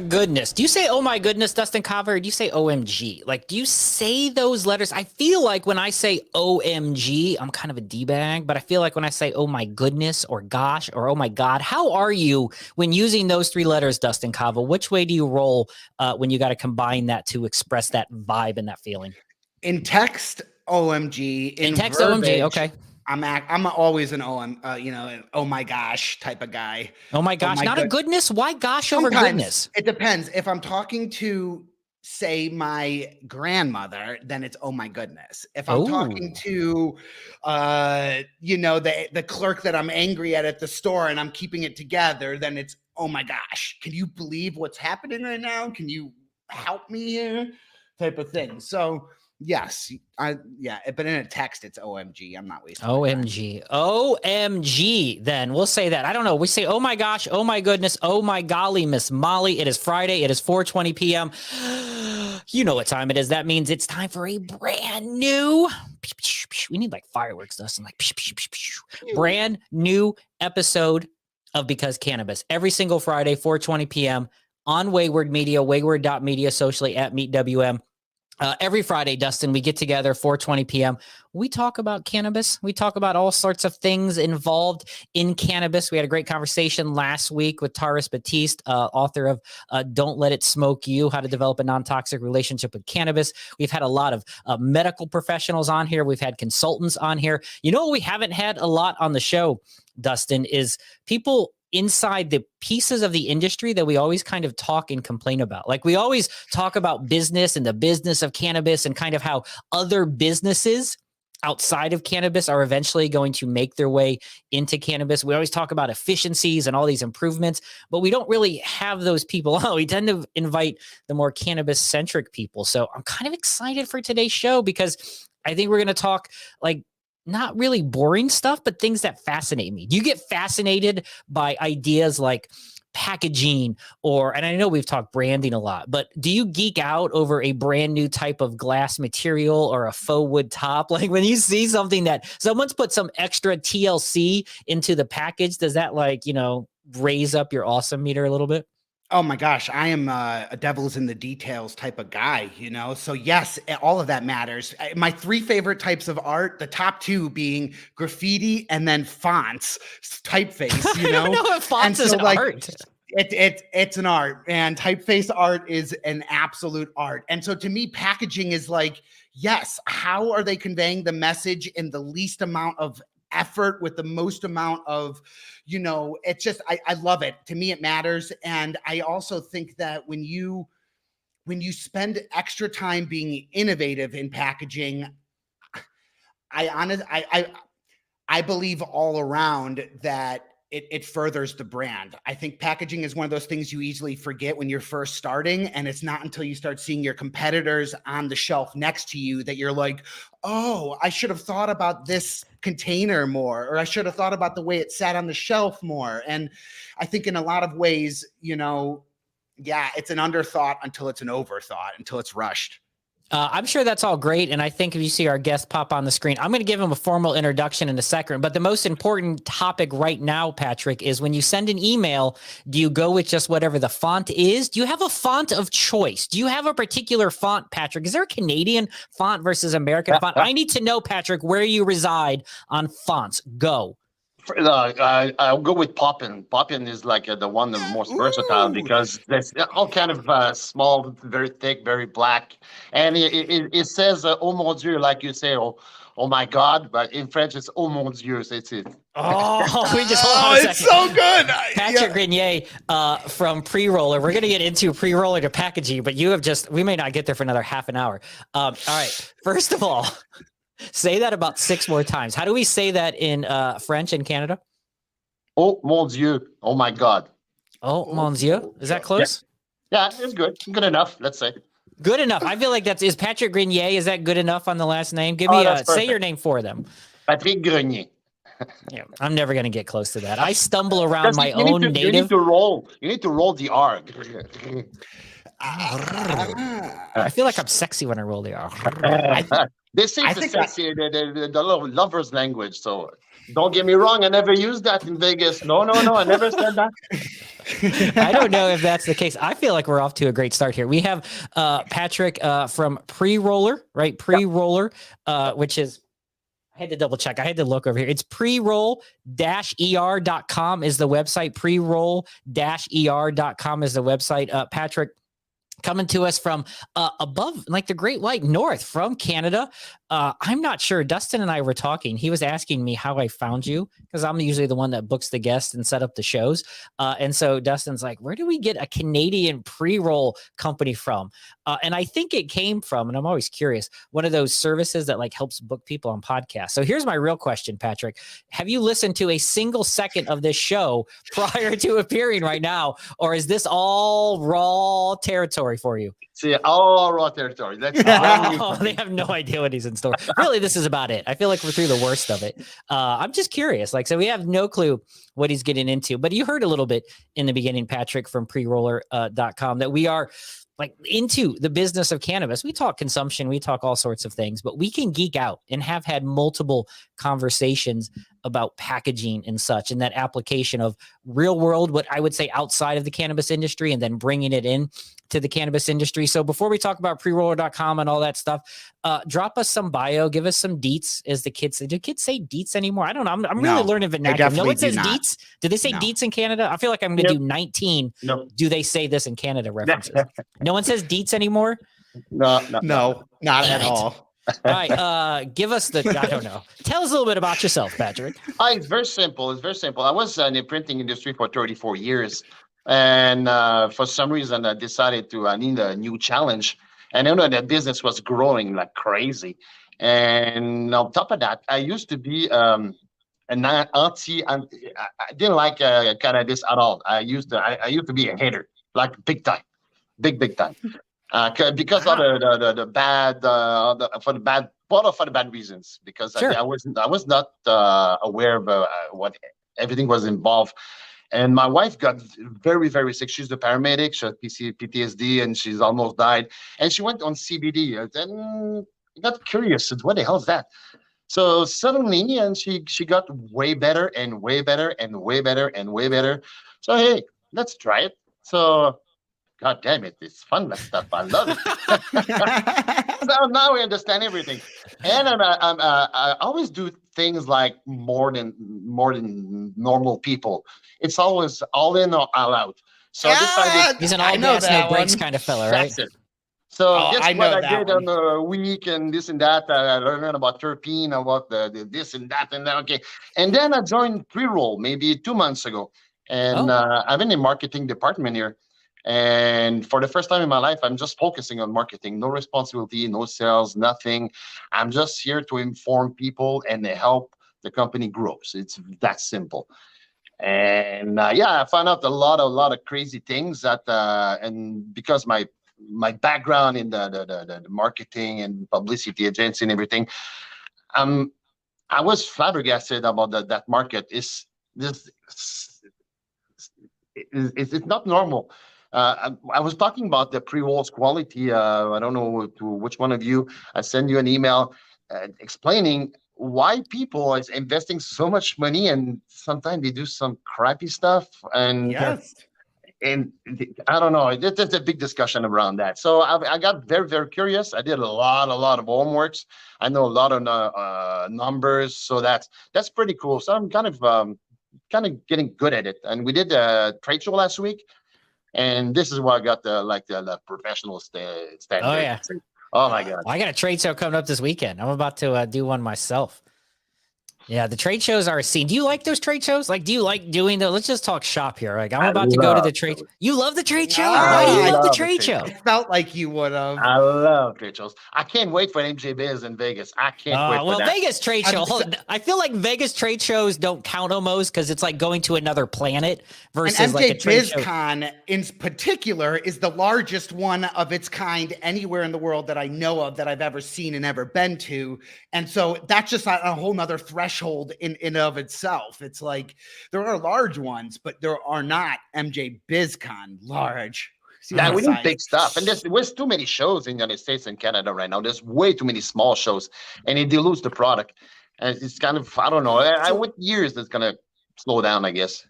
goodness. Do you say, oh my goodness, Dustin Kava, or do you say OMG? Like, do you say those letters? I feel like when I say OMG, I'm kind of a D-bag, but I feel like when I say, oh my goodness, or gosh, or oh my God, how are you when using those three letters, Dustin Kava? Which way do you roll when you got to combine that to express that vibe and that feeling? In text, OMG. In text, verbiage, OMG, okay. I'm always an an oh my gosh type of guy. Oh my gosh, not a goodness? Why gosh over goodness? It depends. If I'm talking to, say, my grandmother, then it's oh my goodness. If I'm talking to the clerk that I'm angry at the store and I'm keeping it together, then it's oh my gosh. Can you believe what's happening right now? Can you help me here? Type of thing. So yes, but in a text, it's OMG. I'm not wasting OMG. OMG, then. We'll say that. I don't know. We say, oh my gosh, oh my goodness, oh my golly, Miss Molly. It is Friday. It is 4:20 p.m. You know what time it is. That means it's time for a brand new... We need like fireworks, Dustin. Like brand new episode of Because Cannabis. Every single Friday, 4:20 p.m. on Wayward Media, wayward.media, socially at MeetWM. Every Friday, Dustin, we get together, 4:20 p.m. We talk about cannabis. We talk about all sorts of things involved in cannabis. We had a great conversation last week with Taurus Batiste, author of Don't Let It Smoke You, How to Develop a Non-Toxic Relationship with Cannabis. We've had a lot of medical professionals on here. We've had consultants on here. You know what we haven't had a lot on the show, Dustin, is people inside the pieces of the industry that we always kind of talk and complain about. Like we always talk about business and the business of cannabis and kind of how other businesses outside of cannabis are eventually going to make their way into cannabis. We always talk about efficiencies and all these improvements, but we don't really have those people on. We tend to invite the more cannabis-centric people. So I'm kind of excited for today's show because I think we're going to talk like not really boring stuff, but things that fascinate me. Do you get fascinated by ideas like packaging and I know we've talked branding a lot, but do you geek out over a brand new type of glass material or a faux wood top? Like when you see something that someone's put some extra TLC into the package, does that raise up your awesome meter a little bit? Oh my gosh, I am a devil's in the details type of guy, So yes, all of that matters. My three favorite types of art, the top two being graffiti and then fonts, typeface, I don't know if fonts is art. It's an art, and typeface art is an absolute art. And so to me, packaging is like, yes, how are they conveying the message in the least amount of effort with the most amount of, it's just, I love it. To me, it matters. And I also think that when you spend extra time being innovative in packaging, I believe all around that it furthers the brand. I think packaging is one of those things you easily forget when you're first starting. And it's not until you start seeing your competitors on the shelf next to you that you're like, oh, I should have thought about this container more, or I should have thought about the way it sat on the shelf more. And I think in a lot of ways, it's an underthought until it's an overthought, until it's rushed. I'm sure that's all great. And I think if you see our guest pop on the screen, I'm going to give him a formal introduction in a second. But the most important topic right now, Patrick, is when you send an email, do you go with just whatever the font is? Do you have a font of choice? Do you have a particular font, Patrick? Is there a Canadian font versus American font? I need to know, Patrick, where you reside on fonts. Go. I'll go with Poppin. Poppin is like the one the most versatile because there's all kind of small, very thick, very black, and it says "Oh mon Dieu," like you say, "Oh my God," but in French it's "Oh mon Dieu." So it's it. Oh, we just hold on a second. It's so good. Patrick Grenier from Preroll-Er. We're going to get into Preroll-Er to packaging, but we may not get there for another half an hour. All right. First of all, say that about 6 more times. How do we say that in French in Canada? Oh mon Dieu! Oh my God! Oh mon Dieu! Is that close? Yeah, it's good. Good enough. Let's say. Good enough. I feel like is Patrick Grenier. Is that good enough on the last name? Give me say your name for them. Patrick Grenier. Yeah, I'm never going to get close to that. I stumble around my own native. You need to roll. You need to roll the R. I feel like I'm sexy when I roll the R. They say I it's a think sexy, the lover's language. So don't get me wrong. I never used that in Vegas. No, I never said that. I don't know if that's the case. I feel like we're off to a great start here. We have Patrick from Preroll-Er, right? Preroll-Er, which is, I had to double check. I had to look over here. It's preroll-er.com is the website. Preroll-er.com is the website. Patrick, coming to us from above, like the Great White North from Canada. I'm not sure. Dustin and I were talking. He was asking me how I found you because I'm usually the one that books the guests and set up the shows. And so Dustin's like, where do we get a Canadian pre-roll company from? And I think it came from, and I'm always curious, one of those services that like helps book people on podcasts. So here's my real question, Patrick. Have you listened to a single second of this show prior to appearing right now? Or is this all raw territory for you? See, all raw territory. That's they have no idea what he's in store. Really, this is about it. I feel like we're through the worst of it. I'm just curious. Like, so we have no clue what he's getting into, but you heard a little bit in the beginning, Patrick, from preroller.com that we are like into the business of cannabis. We talk consumption, we talk all sorts of things, but we can geek out and have had multiple conversations about packaging and such, and that application of real world, what I would say outside of the cannabis industry, and then bringing it in to the cannabis industry. So before we talk about preroller.com and all that stuff, drop us some bio, give us some deets, as the kids say. Do kids say deets anymore? I don't know. I'm really learning vernacular. No one says deets. Do they say deets in Canada? I feel like I'm going to do 19. No. Do they say this in Canada references? No one says deets anymore? No, not at all. All right, give us I don't know. Tell us a little bit about yourself, Patrick. It's very simple. I was in the printing industry for 34 years. And for some reason, I decided I need a new challenge. And I know that business was growing like crazy. And on top of that, I used to be I didn't like cannabis at all. I used to be a hater, like big time, big time. Because of the bad, for the bad reasons. Because sure. I was not aware of what everything was involved. And my wife got very, very sick. She's a paramedic. She had PTSD, and she's almost died. And she went on CBD. And I got curious. What the hell is that? So suddenly, and she got way better and way better and way better and way better. So, hey, let's try it. So, God damn it, it's fun, that stuff. I love it. So now we understand everything. And I always do things like more than normal people. It's always all in or all out. So I decided he's an all gas, no breaks kind of fella, right? That's it. So guess what I did on a week and this and that. I learned about terpene, about the this and that and that. Okay. And then I joined Preroll maybe 2 months ago. And I'm in the marketing department here. And for the first time in my life, I'm just focusing on marketing. No responsibility, no sales, nothing. I'm just here to inform people and help the company grow. So it's that simple. And I found out a lot of crazy things that and because my background in the marketing and publicity agency and everything, I was flabbergasted about that market. It's not normal. I was talking about the pre-rolls quality. I don't know to which one of you. I send you an email explaining why people is investing so much money, and sometimes they do some crappy stuff. And and I don't know. There's a big discussion around that. So I got very, very curious. I did a lot of homeworks. I know a lot of numbers. So that's pretty cool. So I'm kind of getting good at it. And we did a trade show last week. And this is where I got the professional standard. Oh, yeah. Oh, my God. Well, I got a trade show coming up this weekend. I'm about to do one myself. Yeah, the trade shows are a scene. Do you like those trade shows? Like, do you like doing the? Let's just talk shop here. Like, I'm about to go to the trade. You love the trade show? Why do you love the trade show? It felt like you would have. I love trade shows. I can't wait for MJ Biz in Vegas. I can't wait for that. Vegas trade show. I feel like Vegas trade shows don't count almost because it's like going to another planet versus and like a trade show. BizCon in particular is the largest one of its kind anywhere in the world that I know of that I've ever seen and ever been to. And so that's just a whole nother threshold in of itself. It's like there are large ones, but there are not MJ BizCon large. Yeah, we need size. big stuff. And there's too many shows in the United States and Canada right now. There's way too many small shows, and it dilutes the product. And it's kind of, I don't know. With years, it's going to slow down, I guess.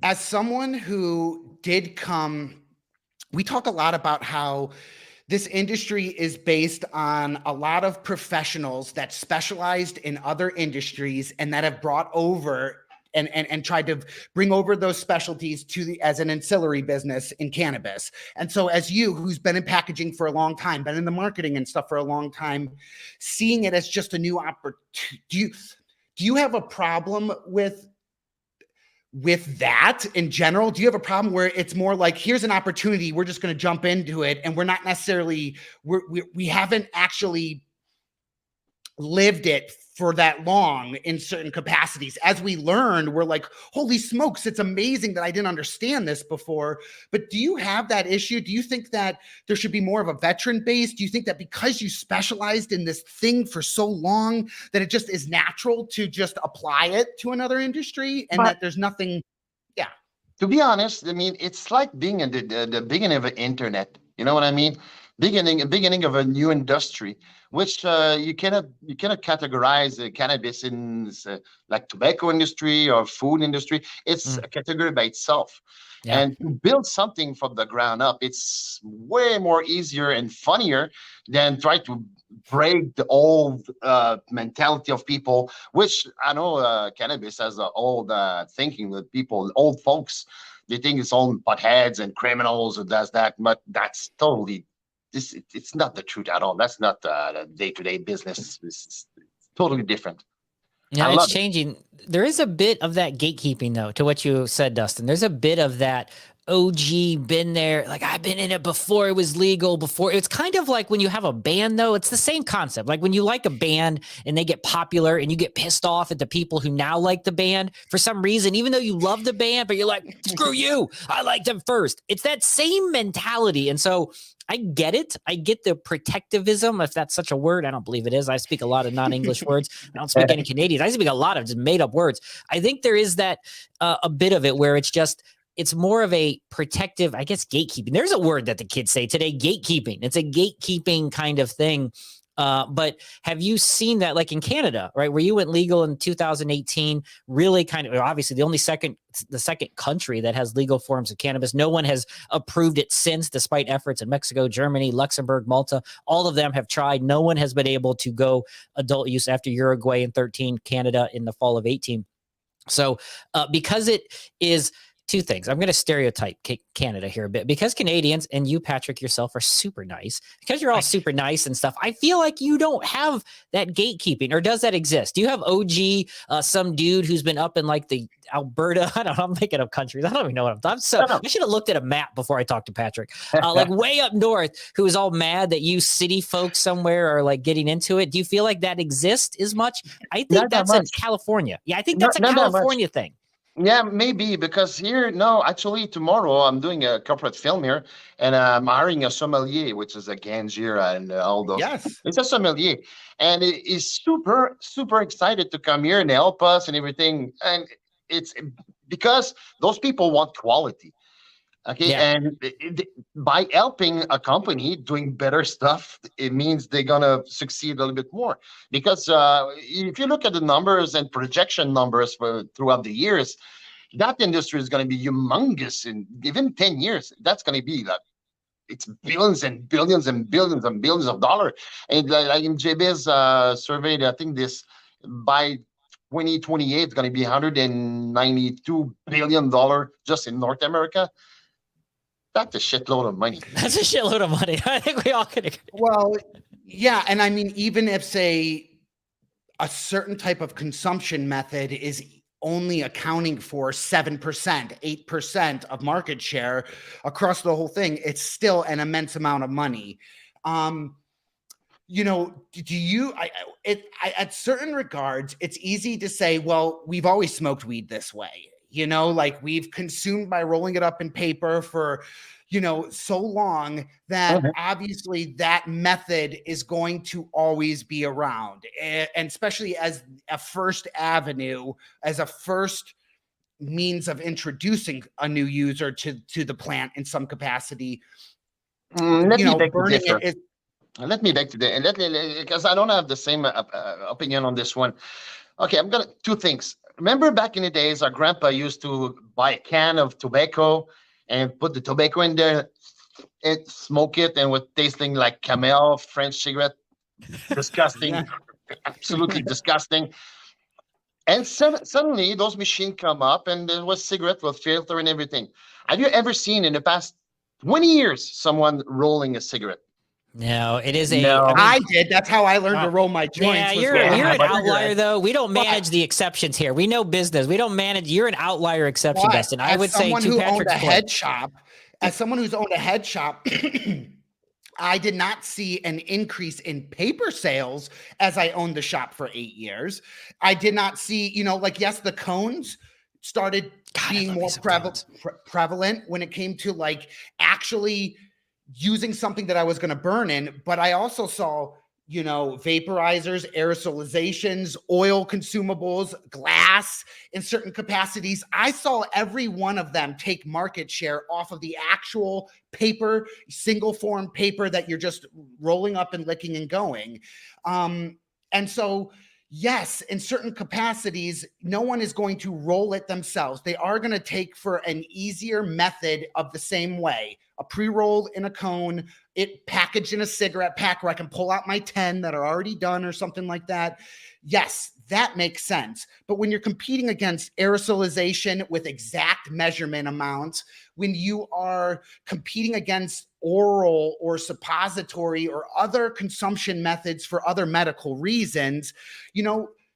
As someone who did come, we talk a lot about how this industry is based on a lot of professionals that specialized in other industries and that have brought over and tried to bring over those specialties as an ancillary business in cannabis. And so as you, who's been in packaging for a long time, been in the marketing and stuff for a long time, seeing it as just a new opportunity, do you have a problem with that in general? Do you have a problem where it's more like, here's an opportunity, we're just going to jump into it, and we're not necessarily, we haven't actually lived it for that long in certain capacities? As we learned, we're like, holy smokes, it's amazing that I didn't understand this before. But do you have that issue? Do you think that there should be more of a veteran base? Do you think that because you specialized in this thing for so long that it just is natural to just apply it to another industry, and that there's nothing? Yeah. To be honest, I mean, it's like being in the beginning of the internet. You know what I mean? Beginning of a new industry, which you cannot categorize cannabis in like tobacco industry or food industry. It's a category by itself. Yeah. And to build something from the ground up, it's way more easier and funnier than try to break the old mentality of people, which I know cannabis has an old thinking with people, old folks. They think it's all buttheads and criminals who does that, but that's totally it's not the truth at all. That's not the day-to-day business. It's totally different. Yeah, it's changing. There is a bit of that gatekeeping, though, to what you said, Dustin. There's a bit of that OG, been there, like I've been in it before it was legal, before. It's kind of like when you have a band, though. It's the same concept. Like when you like a band and they get popular and you get pissed off at the people who now like the band for some reason, even though you love the band, but you're like, screw you, I liked them first. It's that same mentality. And so I get it. I get the protectivism, if that's such a word. I don't believe it is. I speak a lot of non-English words. I don't speak any Canadian. I speak a lot of just made-up words. I think there is that a bit of it where it's more of a protective, I guess, gatekeeping. There's a word that the kids say today, gatekeeping. It's a gatekeeping kind of thing. But have you seen that, like in Canada, right, where you went legal in 2018, really kind of, obviously the second country that has legal forms of cannabis. No one has approved it since, despite efforts in Mexico, Germany, Luxembourg, Malta. All of them have tried. No one has been able to go adult use after Uruguay in 13, Canada in the fall of 18. So because it is two things. I'm going to stereotype Canada here a bit, because Canadians, and you, Patrick, yourself, are super nice, because you're all super nice and stuff. I feel like you don't have that gatekeeping, or does that exist? Do you have OG, some dude who's been up in like the Alberta? I don't know. I'm thinking of countries. I don't even know what I should have looked at a map before I talked to Patrick. Like way up north, who is all mad that you city folks somewhere are like getting into it. Do you feel like that exists as much? I think that's a California. Yeah, I think that's a California thing. Yeah, maybe, because here, no, actually tomorrow I'm doing a corporate film here, and I'm hiring a sommelier, which is a Gangier and all those. Yes. It's a sommelier, and it is super, super excited to come here and help us and everything. And it's because those people want quality. Okay. Yeah. And by helping a company doing better stuff, it means they're going to succeed a little bit more. Because if you look at the numbers and projection numbers throughout the years, that industry is going to be humongous in even 10 years. That's going to be like, it's billions and billions and billions and billions of dollars. And like in JB's survey, I think this by 2028 it's going to be $192 billion just in North America. That's a shitload of money. That's a shitload of money. I think we all can agree. Well, yeah. And I mean, even if, say, a certain type of consumption method is only accounting for 7%, 8% of market share across the whole thing, it's still an immense amount of money. You know, at certain regards, it's easy to say, well, we've always smoked weed this way. You know, like we've consumed by rolling it up in paper for, you know, so long that obviously that method is going to always be around. And especially as a first avenue, as a first means of introducing a new user to the plant in some capacity. Let me beg to burning differ. it is. Let me beg to differ, because I don't have the same opinion on this one. Okay, I'm gonna two things. Remember back in the days, our grandpa used to buy a can of tobacco and put the tobacco in there, and smoke it, and with tasting like Camel French cigarette, disgusting, absolutely disgusting. And suddenly those machines come up, and there was cigarette with filter and everything. Have you ever seen in the past 20 years someone rolling a cigarette? No, it is No. I did. That's how I learned to roll my joints. Yeah, you're an but- outlier, though. We don't manage the exceptions here. We know business. We don't manage. You're an outlier exception, Dustin. I would say to Patrick's point. As someone who's owned a head shop, I did not see an increase in paper sales as I owned the shop for 8 years. I did not see, yes, the cones started being more prevalent when it came to like actually using something that I was going to burn in. But I also saw, vaporizers, aerosolizations, oil consumables, glass in certain capacities. I saw every one of them take market share off of the actual paper, single form paper that you're just rolling up and licking and going. And so, yes, in certain capacities, no one is going to roll it themselves. They are going to take for an easier method of the same way. A pre-roll in a cone, it packaged in a cigarette pack where I can pull out my 10 that are already done or something like that. Yes, that makes sense. But when you're competing against aerosolization with exact measurement amounts, when you are competing against oral or suppository or other consumption methods for other medical reasons,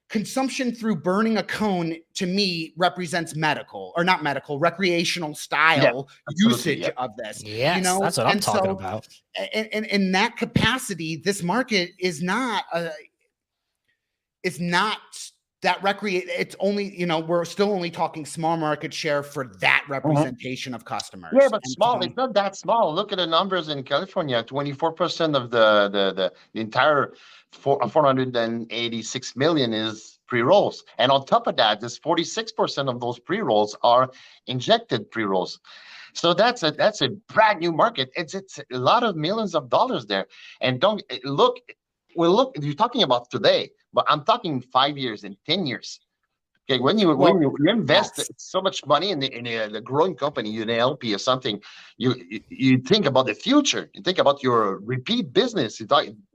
consumption through burning a cone to me represents recreational style usage of this. Yes, that's what I'm talking about. And in that capacity, this market is not that it's only, we're still only talking small market share for that representation of customers. Yeah, but small, it's not that small. Look at the numbers in California, 24% of the entire 486 million is pre-rolls. And on top of that, there's 46% of those pre-rolls are injected pre-rolls. So that's a brand new market. It's a lot of millions of dollars there. And look, you're talking about today, but I'm talking 5 years and 10 years. Okay, when you invest so much money in the growing company, in an LP or something, you think about the future. You think about your repeat business.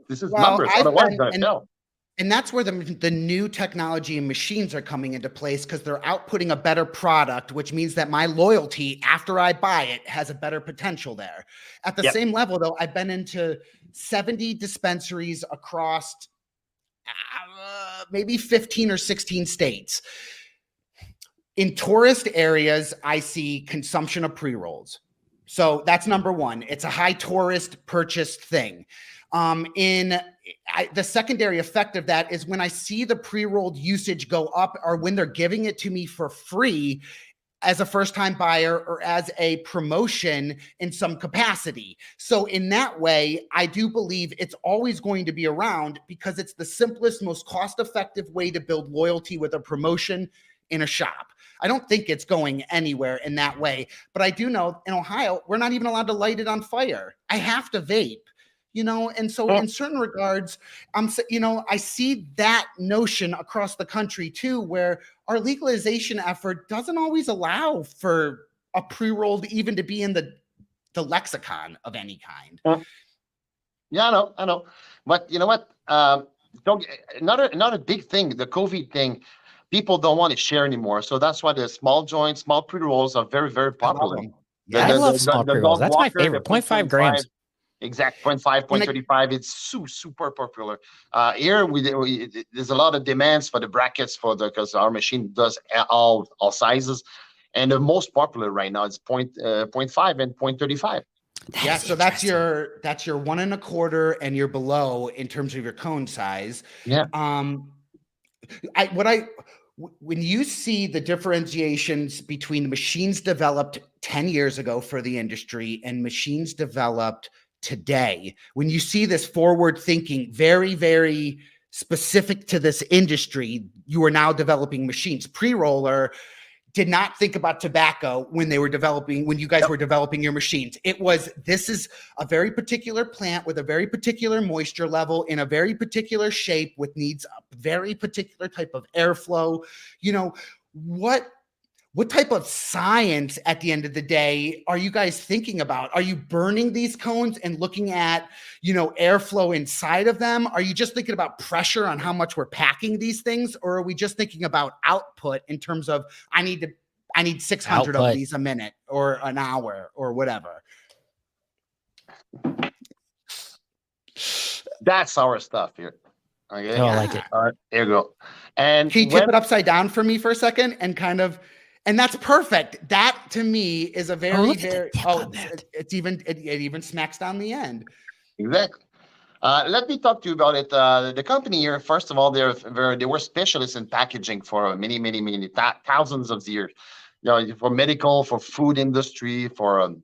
This is numbers. Otherwise, and that's where the new technology and machines are coming into place, because they're outputting a better product, which means that my loyalty after I buy it has a better potential there. At the same level, though, I've been into 70 dispensaries across maybe 15 or 16 states. In tourist areas, I see consumption of pre-rolls. So that's number one. It's a high tourist purchased thing. The secondary effect of that is when I see the pre-rolled usage go up, or when they're giving it to me for free as a first-time buyer or as a promotion in some capacity. So in that way, I do believe it's always going to be around, because it's the simplest, most cost-effective way to build loyalty with a promotion in a shop. I don't think it's going anywhere in that way, but I do know in Ohio, we're not even allowed to light it on fire. I have to vape. And so in certain regards, I see that notion across the country too, where our legalization effort doesn't always allow for a pre-rolled even to be in the lexicon of any kind. Yeah, I know. But you know what? Another big thing, the COVID thing, people don't want to share anymore. So that's why the small joints, small pre-rolls are very, very popular. I love small pre-rolls. That's my favorite. 0.5 grams. Exact 0.5, 0.35. It's super popular. Here there's a lot of demands for the brackets because our machine does all sizes, and the most popular right now is 0.5 and 0.35. Yeah, so that's your 1 1/4 and you're below in terms of your cone size. Yeah. When you see the differentiations between machines developed 10 years ago for the industry and machines developed today, when you see this forward thinking, very, very specific to this industry, you are now developing machines. Pre-roller, did not think about tobacco when they were developing, when you guys were developing your machines. It was, this is a very particular plant with a very particular moisture level in a very particular shape with needs a very particular type of airflow. You know, what type of science at the end of the day are you guys thinking about? Are you burning these cones and looking at, you know, airflow inside of them? Are you just thinking about pressure on how much we're packing these things? Or are we just thinking about output in terms of, I need 600 Output. of these a minute or an hour or whatever? That's our stuff here. Okay. Oh, I like it. All right, here you go. And Can you tip it upside down for me for a second and kind of, and that's perfect. That to me is a very, it even smacks down the end. Exactly. Let me talk to you about it. The company here, first of all, they were specialists in packaging for many thousands of years. You know, for medical, for food industry, for a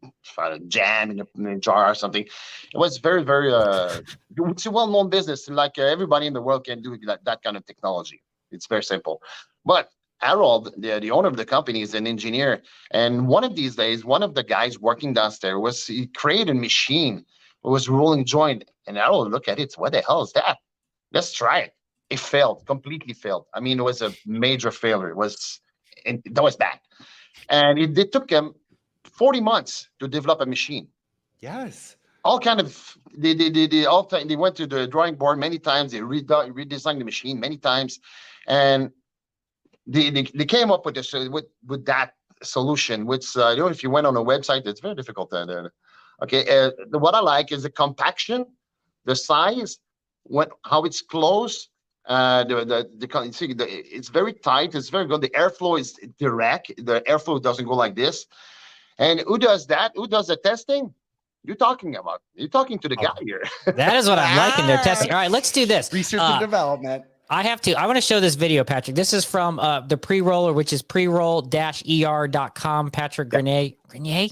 jam in a jar or something. It was very, it's a well-known business. Like everybody in the world can do that kind of technology. It's very simple. But Harold, the owner of the company, is an engineer. And one of these days, one of the guys working downstairs he created a machine. It was rolling joint. And Harold looked at it. What the hell is that? Let's try it. It failed, completely failed. I mean, it was a major failure. That was bad. And it took them 40 months to develop a machine. Yes. All kind of, they went to the drawing board many times. They redesigned the machine many times. And they came up with this with that solution, which, you know, if you went on a website, it's very difficult. Okay. What I like is the compaction, the size, how it's close. It's very tight. It's very good. The airflow is direct. The airflow doesn't go like this. And who does that? Who does the testing? You're talking about. You're talking to the guy here. That is what I'm liking. They're testing. All right, let's do this. Research and development. I want to show this video, Patrick. This is from the Preroll-Er, which is preroll-er.com. Patrick Grenier. Grenier.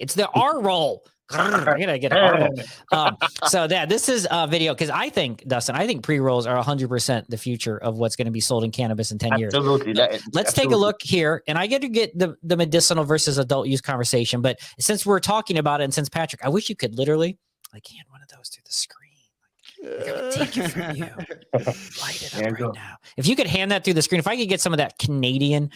It's the R roll. I gotta get it. So this is a video because I think, Dustin, pre-rolls are 100% the future of what's going to be sold in cannabis in 10 years. Absolutely. Let's take a look here, and I get to get the medicinal versus adult use conversation. But since we're talking about it, and since Patrick, I wish you could literally hand one of those through the screen. Like, I'm gonna take it from you. Light it up right now. If you could hand that through the screen, if I could get some of that Canadian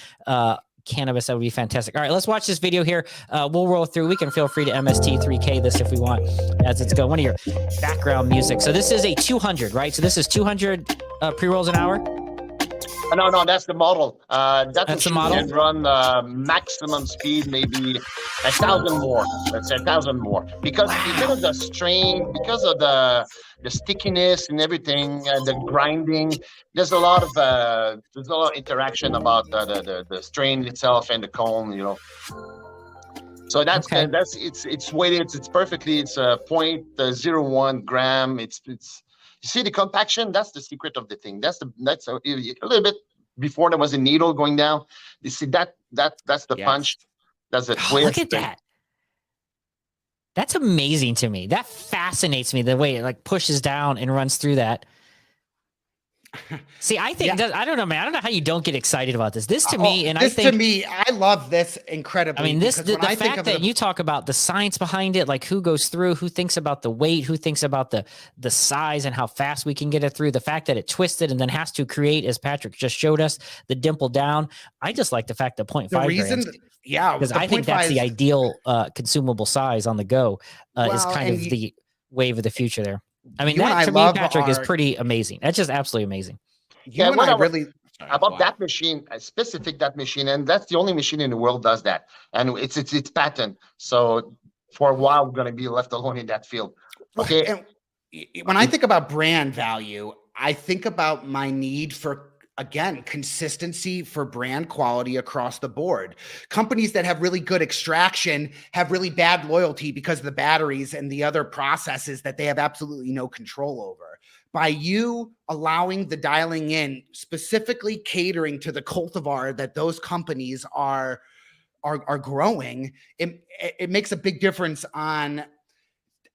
cannabis, that would be fantastic. All right, let's watch this video here. We'll roll through. We can feel free to MST3K this if we want as it's going. One of your background music. So this is a 200, right? So this is 200 pre-rolls an hour? No, that's the model. That's the model. Can run maximum speed, maybe 1,000 more. Let's say 1,000 more because of the strain, because of the stickiness and everything, the grinding. There's a lot of interaction about the strain itself and the cone. You know. So it's weighted. It's perfectly. It's 0.01 gram. It's. You see the compaction? That's the secret of the thing. That's a little bit before there was a needle going down. You see that's the punch. That's a twist. Look at that. That's amazing to me. That fascinates me, the way it like pushes down and runs through that. See, I think I don't know, man. I don't know how you don't get excited about this. This to me, and I think to me, I love this incredibly. I mean, the fact that you talk about the science behind it, like who goes through, who thinks about the weight, who thinks about the size and how fast we can get it through. The fact that it twisted and then has to create, as Patrick just showed us, the dimple down. I just like the fact that 0.5 grams. Because I think that's the ideal consumable size on the go. Is kind of the wave of the future there. I mean, that to me, Patrick, is pretty amazing. That's just absolutely amazing. About that machine, that machine, and that's the only machine in the world does that, and it's patent. So for a while, we're going to be left alone in that field. Okay. And when I think about brand value, I think about my need for, again, consistency for brand quality across the board. Companies that have really good extraction have really bad loyalty because of the batteries and the other processes that they have absolutely no control over. By you allowing the dialing in, specifically catering to the cultivar that those companies are growing, it makes a big difference on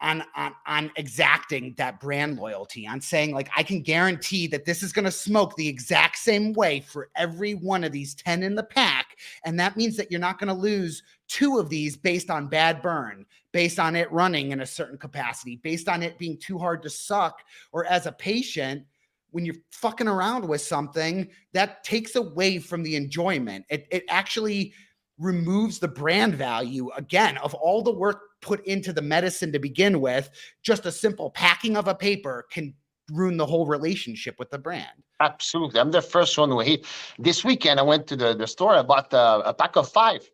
on exacting that brand loyalty, on saying like, I can guarantee that this is going to smoke the exact same way for every one of these 10 in the pack. And that means that you're not going to lose 2 of these based on bad burn, based on it running in a certain capacity, based on it being too hard to suck, or as a patient, when you're fucking around with something, that takes away from the enjoyment. It actually removes the brand value, again, of all the work put into the medicine to begin with. Just a simple packing of a paper can ruin the whole relationship with the brand. Absolutely. I'm the first one who hate. This weekend, I went to the store. I bought a pack of 5.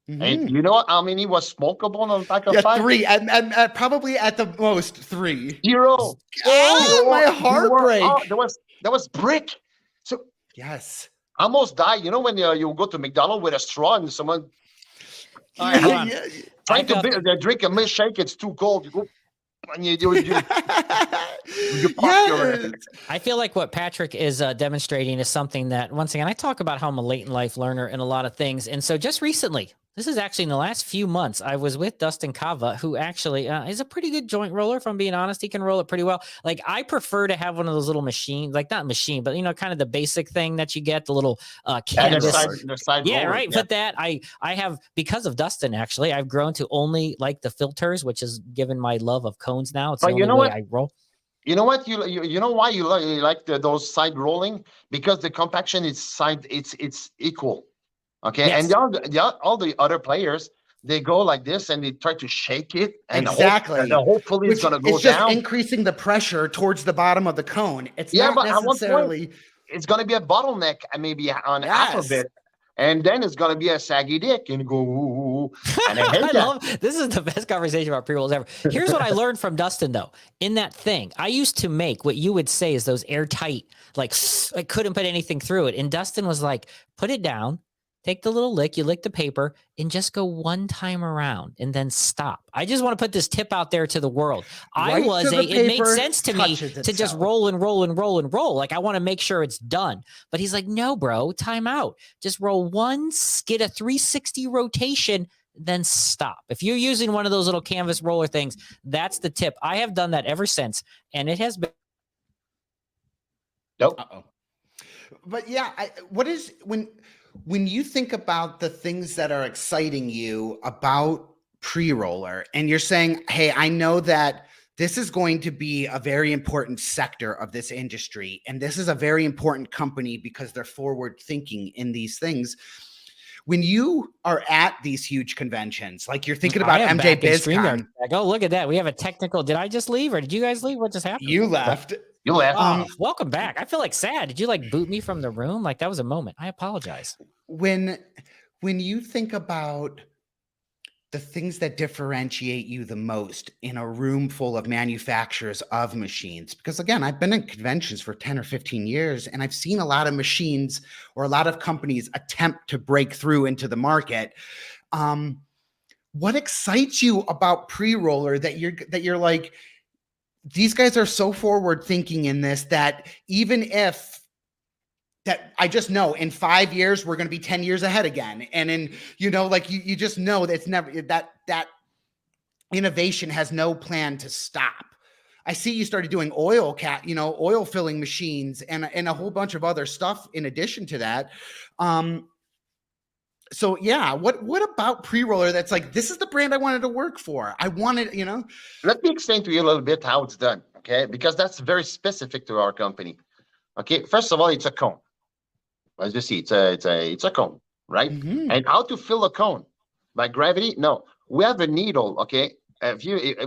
And you know how many was smokable on a pack of 5? 3, and probably at the most 3. 0. My heartbreak. That was brick. So yes, I almost died. You know when you go to McDonald's with a straw and someone trying to drink a milkshake, it's too cold. You go and you pop your. I feel like what Patrick is demonstrating is something that, once again, I talk about how I'm a late in life learner in a lot of things. And so just recently, this is actually in the last few months, I was with Dustin Kava, who actually is a pretty good joint roller, if I'm being honest. He can roll it pretty well. Like, I prefer to have one of those little machines, like not machine, but, you know, kind of the basic thing that you get, the little cannabis. The side yeah, roller, right. yeah. But that I have, because of Dustin, actually, I've grown to only like the filters, which has given my love of cones now. It's the only way I roll. You know what? You know why you like those side rolling? Because the compaction is it's equal. Okay, Yes. and all the other players, they go like this and they try to shake it, and exactly. Hopefully it's going to go it's just down, increasing the pressure towards the bottom of the cone. It's yeah, not but necessarily. at one point, it's going to be a bottleneck, maybe on half of Yes. it, and then it's going to be a saggy dick and go. Ooh, and I hate I that. love this is the best conversation about pre-rolls ever. Here's what I learned from Dustin, though. In that thing, I used to make what you would say is those airtight, like I couldn't put anything through it. And Dustin was like, put it down, take the little lick, you lick the paper, and just go one time around and then stop. I just want to put this tip out there to the world. It made sense to me to just roll and roll and roll and roll. Like, I want to make sure it's done. But he's like, no, bro, time out. Just roll once, get a 360 rotation, then stop. If you're using one of those little canvas roller things, that's the tip. I have done that ever since, and it has been. Nope. But yeah, when you think about the things that are exciting you about pre-roller, and you're saying, hey, I know that this is going to be a very important sector of this industry, and this is a very important company because they're forward thinking in these things. When you are at these huge conventions, like you're thinking about MJ BizCon. Oh, look at that. We have a technical. Did I just leave, or did you guys leave? What just happened? You left. You left. Welcome back. I feel like sad. Did you like boot me from the room? Like, that was a moment. I apologize. When you think about the things that differentiate you the most in a room full of manufacturers of machines, because again, I've been in conventions for 10 or 15 years, and I've seen a lot of machines or a lot of companies attempt to break through into the market. What excites you about pre-roller that you're like, these guys are so forward thinking in this, that even if that, I just know in 5 years, we're going to be 10 years ahead again. And in, like you just know that it's never that innovation has no plan to stop. I see you started doing oil filling machines and a whole bunch of other stuff in addition to that. So yeah, what about pre-roller that's like, this is the brand I wanted to work for. I wanted, Let me explain to you a little bit how it's done, okay? Because that's very specific to our company. Okay, first of all, it's a cone. As you see, it's a cone, right? Mm-hmm. And how to fill a cone? By gravity? No. We have a needle, okay?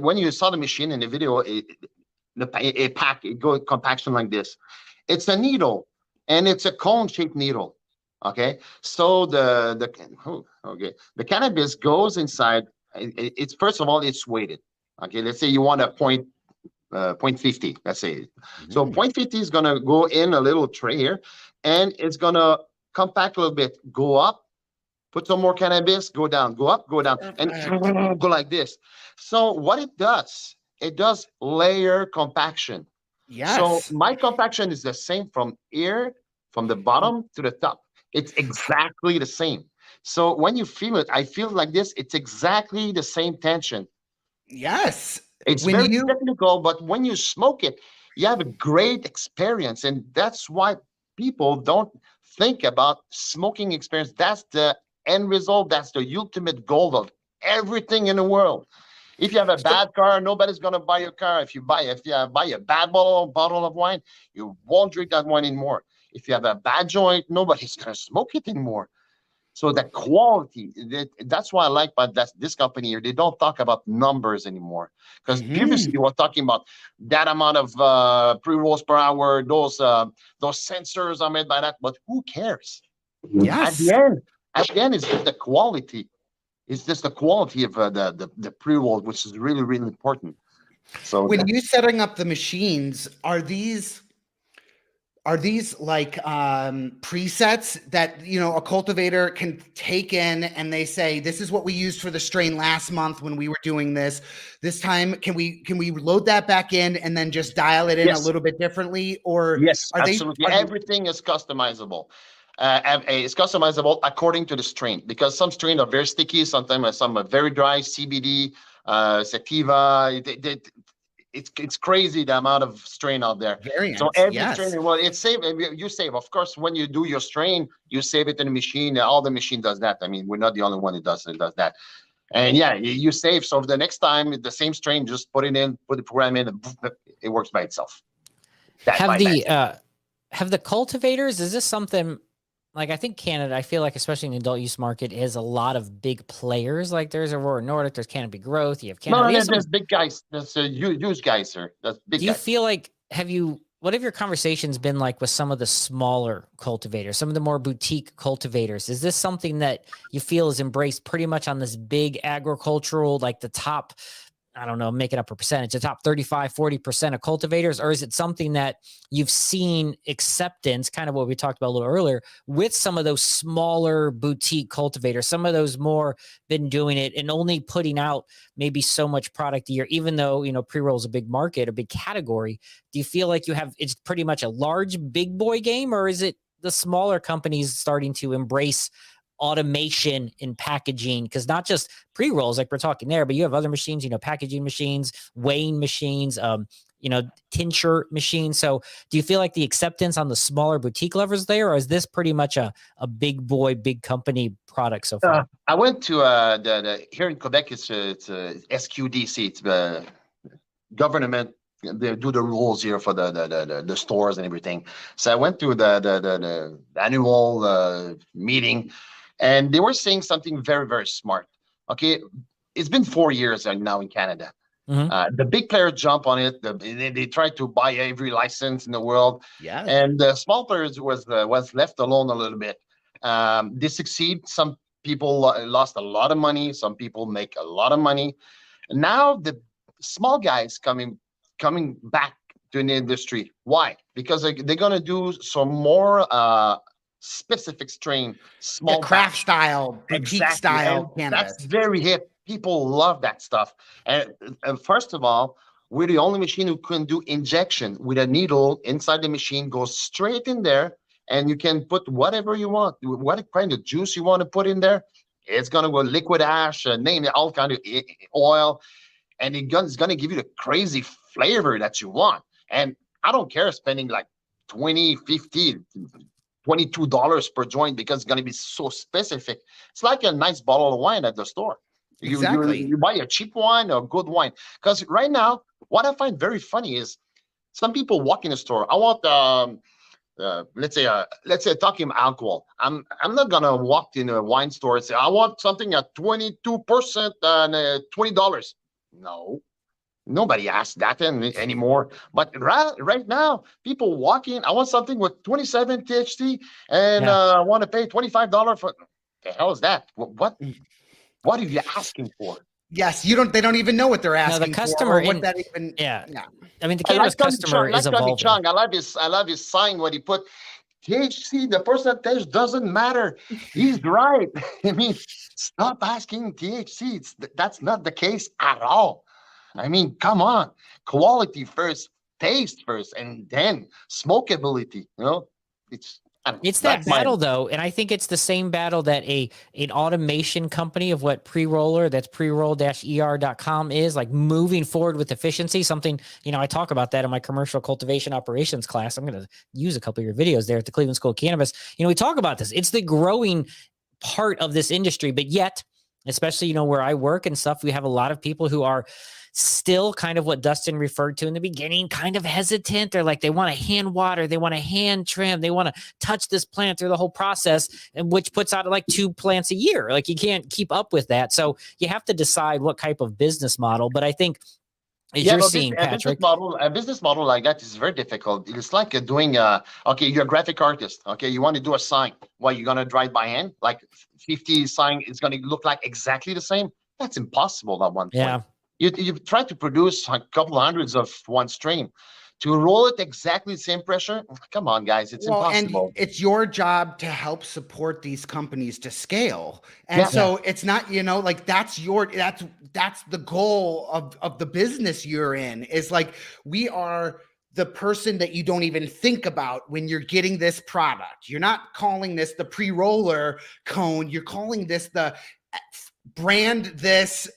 When you saw the machine in the video, it goes compaction like this. It's a needle, and it's a cone-shaped needle. Okay, so the cannabis goes inside. It's first of all, it's weighted. Okay, let's say you want a 0.50. Let's say so 0.50 is gonna go in a little tray here, and it's gonna compact a little bit, go up, put some more cannabis, go down, go up, go down, and go like this. So what it does layer compaction. Yes. So my compaction is the same from here, from the bottom to the top. It's exactly the same. So when you feel it, I feel like this, it's exactly the same tension. Yes. It's When very you technical, but when you smoke it, you have a great experience. And that's why people don't think about smoking experience. That's the end result. That's the ultimate goal of everything in the world. If you have a so bad car, nobody's gonna buy your car. If you buy a bad bottle of wine, you won't drink that wine anymore. If you have a bad joint, nobody's gonna smoke it anymore. So the quality, that's why I like about this company here. They don't talk about numbers anymore. Because previously Mhm. we were talking about that amount of pre-rolls per hour, those sensors are made by that, but who cares? At the Yes. end, it's just the quality. It's just the quality of the pre-roll, which is really, really important. So When you setting up the machines, are these like presets that a cultivator can take in and they say this is what we used for the strain last month when we were doing this time can we load that back in and then just dial it in a yes, little bit differently, or yes, are they absolutely. are they Everything is customizable. It's customizable according to the strain because some strains are very sticky, sometimes some are very dry, CBD, sativa. It's crazy the amount of strain out there. So variants? every strain, Yes. well, it's save. You save, of course, when you do your strain, you save it in the machine. All the machine does that. I mean, we're not the only one that does that. And yeah, you save. So the next time the same strain, just put it in, put the program in, and it works by itself. That Have by the magic. have the cultivators, is this something like I think Canada, I feel like especially in the adult use market, is a lot of big players. Like there's Aurora Nordic, there's Canopy Growth, you have No, Canada. You have there's some. big guys. There's huge guys, sir. That's big Do you guys. feel like what have your conversations been like with some of the smaller cultivators, some of the more boutique cultivators? Is this something that you feel is embraced pretty much on this big agricultural, like the top, I don't know, making up a percentage, the top 35, 40% of cultivators? Or is it something that you've seen acceptance, kind of what we talked about a little earlier, with some of those smaller boutique cultivators, some of those more been doing it and only putting out maybe so much product a year, even though, pre-roll is a big market, a big category. Do you feel like it's pretty much a large big boy game, or is it the smaller companies starting to embrace automation in packaging? Because not just pre-rolls like we're talking there, but you have other machines, packaging machines, weighing machines, tincture machines. So do you feel like the acceptance on the smaller boutique levels there, or is this pretty much a big boy, big company product so far? I went to the here in Quebec. It's SQDC. It's the government. They do the rules here for the stores and everything. So I went to the annual meeting, and they were saying something very, very smart. Okay, it's been 4 years now in Canada. Mhm. The big players jump on it. They try to buy every license in the world, Yes. and the small players was left alone a little bit. They succeed. Some people lost a lot of money. Some people make a lot of money. Now the small guys coming back to the industry. Why? Because they're gonna do some more specific strain, Yeah, small craft batch. style, boutique Exactly, and style that's cannabis. very hip. People love that stuff. And first of all, we're the only machine who can do injection with a needle inside the machine, goes straight in there, and you can put whatever you want, what kind of juice you want to put in there. It's gonna go liquid ash, name it, all kind of oil, and it's gonna give you the crazy flavor that you want. And I don't care spending like 20, 50, $22 per joint because it's going to be so specific. It's like a nice bottle of wine at the store. You Exactly. buy a cheap wine or good wine. Because right now, what I find very funny is some people walk in the store. I want let's say talking alcohol. I'm not gonna walk in a wine store and say I want something at 22% and $20. No, nobody asks that anymore. But right now, people walk in. I want something with 27 THC, and Yeah. I want to pay $25 for. The hell is that? What are you asking for? Yes, they don't even know what they're Now the asking for customer or what that even. yeah. Yeah. I mean, the I cannabis like Tommy customer Chung. I is like Tommy evolving. Chung. I love his sign. What he put. THC, the percentage doesn't matter. He's right. I mean, stop asking THC. That's not the case at all. I mean, come on. Quality first, taste first, and then smokeability. It's It's that battle though, and I think it's the same battle that an automation company of what Preroll-Er, that's preroll-er.com is, like moving forward with efficiency. Something, I talk about that in my commercial cultivation operations class. I'm going to use a couple of your videos there at the Cleveland School of Cannabis. We talk about this. It's the growing part of this industry, but yet, especially, where I work and stuff, we have a lot of people who are still kind of what Dustin referred to in the beginning, kind of hesitant. They're like, they want to hand water, they want to hand trim, they want to touch this plant through the whole process, and which puts out like 2 plants a year. Like, you can't keep up with that. So you have to decide what type of business model. But I think, as you're seeing, Patrick, a business model like that is very difficult. It's like doing okay, you're a graphic artist. Okay, you want to do a sign. Well, you're gonna draw it by hand, like 50 sign. It's gonna look like exactly the same. That's impossible at one point. Yeah. You try to produce a couple of hundreds of one strain. To roll it exactly the same pressure, come on, guys, it's impossible. And it's your job to help support these companies to scale. And so it's not, like that's the goal of the business you're in, is like, we are the person that you don't even think about when you're getting this product. You're not calling this the pre-roller cone. You're calling this the brand this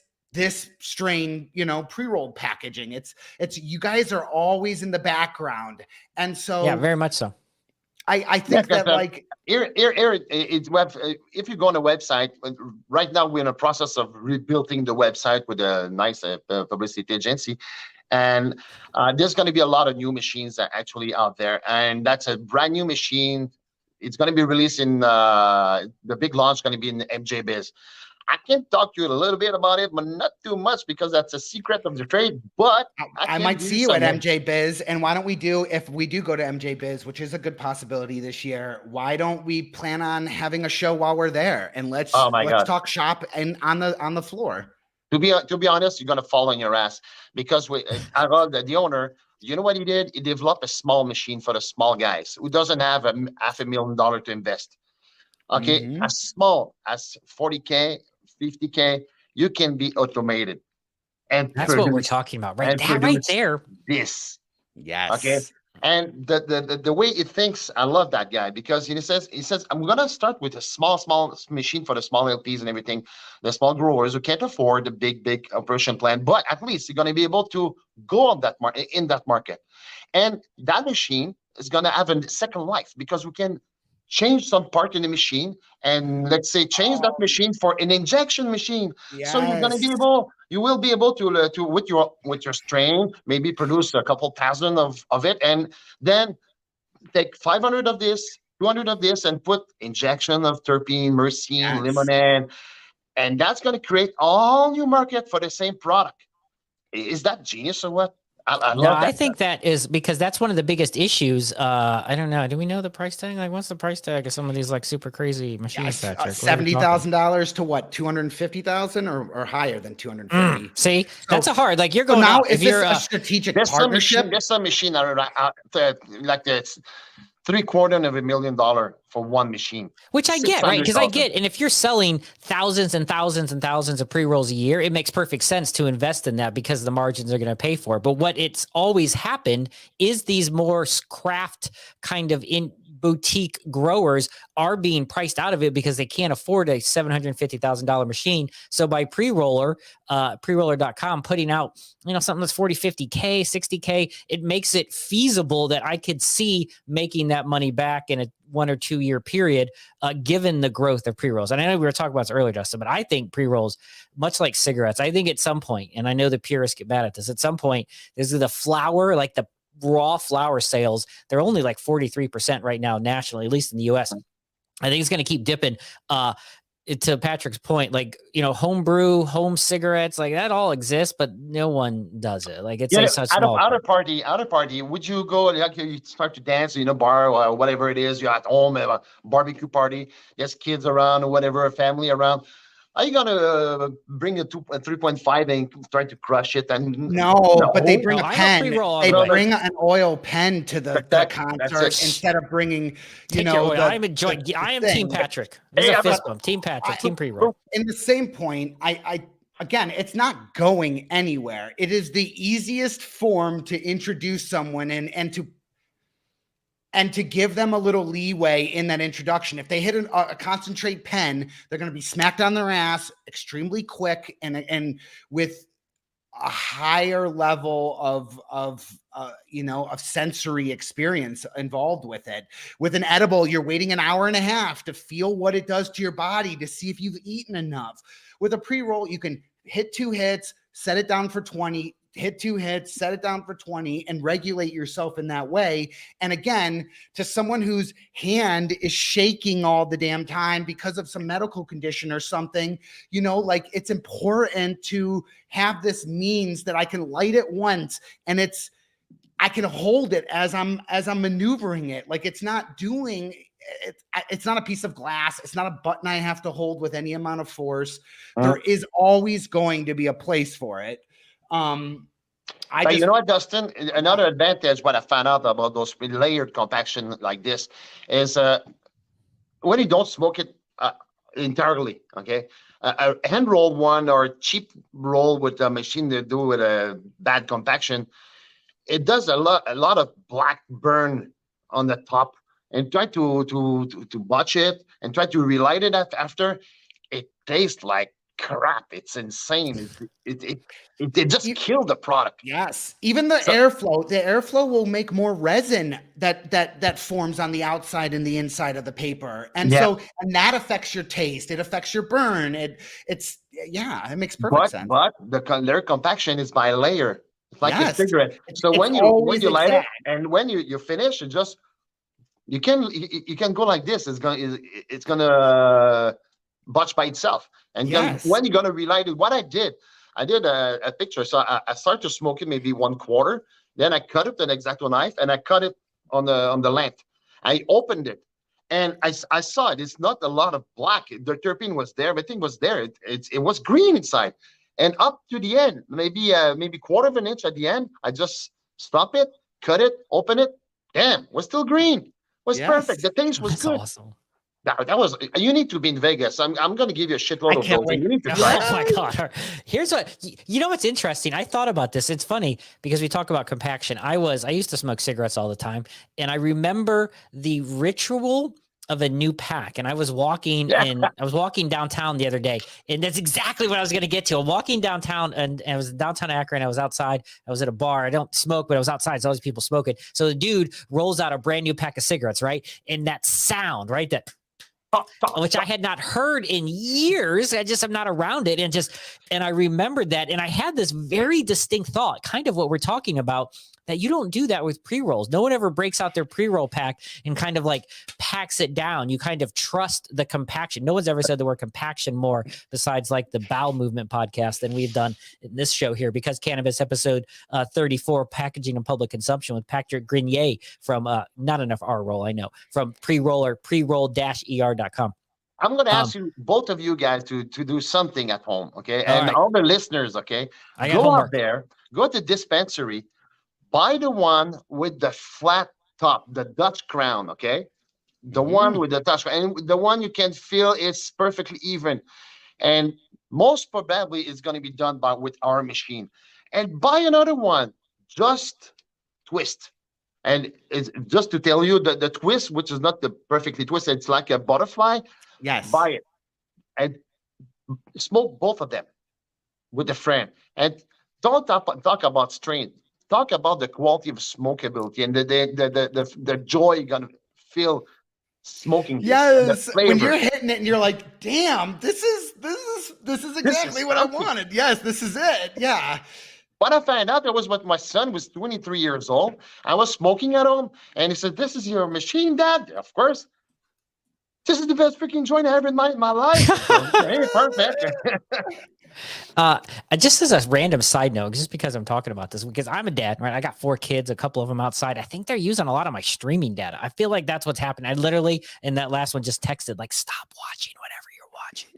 strain, pre-rolled packaging. It's you guys are always in the background. And so, yeah, very much so. I think that like here, it's if you go on a website right now, we're in a process of rebuilding the website with a nice publicity agency. And there's going to be a lot of new machines that actually out there. And that's a brand new machine. It's going to be released in the big launch, going to be in the MJ Biz. I can talk to you a little bit about it, but not too much, because that's a secret of the trade. But I might see you at MJ Biz. And why don't we if we do go to MJ Biz, which is a good possibility this year, why don't we plan on having a show while we're there? And let's talk shop and on the floor. To be honest, you're gonna fall on your ass, because the owner, you know what he did? He developed a small machine for the small guys who doesn't have $500,000 to invest. Okay, as small as 40K, 50K, you can be automated, and that's what we're talking about, right? That right there. This, yes. Okay, and the way he thinks, I love that guy, because he says I'm gonna start with a small machine for the small LPs and everything, the small growers who can't afford the big operation plan, but at least you're gonna be able to go on that market, and that machine is gonna have a second life, because we can change some part in the machine, and let's say change that machine for an injection machine. Yes. So you will be able to with your strain, maybe produce a couple thousand of it, and then take 500 of this, 200 of this, and put injection of terpene, myrcene, limonene, and that's going to create all new market for the same product. Is that genius or what? I love that. I think that is because that's one of the biggest issues. I don't know. Do we know the price tag? Like, what's the price tag of some of these like super crazy machines? $70,000 to what? 250,000 or higher than 250. See, that's a hard. Like, you're going now. Is this a strategic partnership? There's some machine like this. $750,000 for one machine, which I get, right? Because I get, and if you're selling thousands and thousands and thousands of pre-rolls a year, it makes perfect sense to invest in that because the margins are going to pay for it. But what it's always happened is these more craft kind of in boutique growers are being priced out of it because they can't afford a $750,000 machine. So by Preroll-Er, preroller.com putting out, something that's 40, 50K, 60K, it makes it feasible that I could see making that money back in a 1 or 2 year period, given the growth of pre-rolls. And I know we were talking about this earlier, Justin, but I think pre-rolls, much like cigarettes, I think at some point, and I know the purists get mad at this, at some point, this is the flower, like the raw flower sales, they're only like 43% right now nationally, at least in the US. I think it's going to keep dipping. To Patrick's point, like, homebrew, home cigarettes, like that all exists, but no one does it. Like, it's such small. Out of party, would you go, like, you start to dance in a bar or whatever it is, you're at home, have a barbecue party, there's kids around or whatever, a family around. Are you gonna bring a 3.5 and try to crush it? And no, but they bring a pen. They bring an oil pen to the concert instead of bringing, I'm enjoying. I am Team Patrick. This is a fist bump. Team Patrick. Team pre-roll. In the same point, again, it's not going anywhere. It is the easiest form to introduce someone and and to give them a little leeway in that introduction. If they hit a concentrate pen, they're going to be smacked on their ass extremely quick and with a higher level of sensory experience involved with it. With an edible, you're waiting an hour and a half to feel what it does to your body, to see if you've eaten enough. With a pre-roll, you can hit 2 hits, set it down for 20, hit 2 hits, set it down for 20, and regulate yourself in that way. And again, to someone whose hand is shaking all the damn time because of some medical condition or something, like, it's important to have this means that I can light it once and I can hold it as I'm maneuvering it. Like, it's not a piece of glass. It's not a button I have to hold with any amount of force. There is always going to be a place for it. You know what, Dustin? Another advantage, what I found out about those layered compaction like this is when you don't smoke it entirely, okay? A hand roll one or a cheap roll with a machine to do with a bad compaction, it does a lot of black burn on the top, and try to botch it and try to relight it after. It tastes like crap. It's insane. It just killed the product. Yes. Even the airflow will make more resin that forms on the outside and the inside of the paper. And and that affects your taste. It affects your burn. It makes perfect sense. But their compaction is by layer. It's like a cigarette. So when you light it and when you finish, you can go like this. It's gonna botch by itself. And when you're gonna relight it, what I did a picture. So I started to smoke it maybe 1/4. Then I cut it with an X-Acto knife and I cut it on the length. I opened it and I saw it. It's not a lot of black. The terpene was there. Everything was there. It was green inside. And up to the end, maybe 1/4 of an inch at the end, I just stop it, cut it, open it. Damn, was still green. It was perfect. The taste was good. Awesome. That was. You need to be in Vegas. I'm going to give you a shitload of those. You need to try. Oh my God! Here's what what's interesting. I thought about this. It's funny because we talk about compaction. I used to smoke cigarettes all the time, and I remember the ritual of a new pack. And I was walking downtown the other day, and that's exactly what I was going to get to. I'm walking downtown, and I was downtown Akron. I was outside. I was at a bar. I don't smoke, but I was outside. So all these people smoking. So the dude rolls out a brand new pack of cigarettes, right? And that sound, right? That which I had not heard in years. I'm not around it. And I remembered that. And I had this very distinct thought, kind of what we're talking about, that you don't do that with pre-rolls. No one ever breaks out their pre-roll pack and kind of like packs it down. You kind of trust the compaction. No one's ever said the word compaction more besides like the Bowel Movement podcast than we've done in this show here, because Cannabis episode 34, Packaging and Public Consumption with Patrick Grenier from not enough R roll, I know, from Preroll-Er, preroll-er.com. I'm going to ask you, both of you guys, to do something at home, okay? And all the listeners, okay? Go out there, go to the dispensary, buy the one with the flat top, the Dutch crown, okay? The one with the Dutch crown, and the one you can feel is perfectly even. And most probably it's going to be done with our machine. And buy another one, just twist. And it's just to tell you that the twist, which is not the perfectly twisted, it's like a butterfly. Yes. Buy it and smoke both of them with a friend. And don't talk about strain. Talk about the quality of smokability and the joy you're gonna feel smoking. Yes, when you're hitting it and you're like, "Damn, this is exactly what I wanted." Yes, this is it. Yeah. What I found out, that was when my son was 23 years old. I was smoking at home, and he said, "This is your machine, Dad?" Of course. This is the best freaking joint I ever in my life. Hey, perfect. Just as a random side note, just because I'm talking about this, because I'm a dad, right? I got 4 kids, a couple of them outside. I think they're using a lot of my streaming data. I feel like that's what's happened. I literally, in that last one, just texted, like, stop watching whatever you're watching.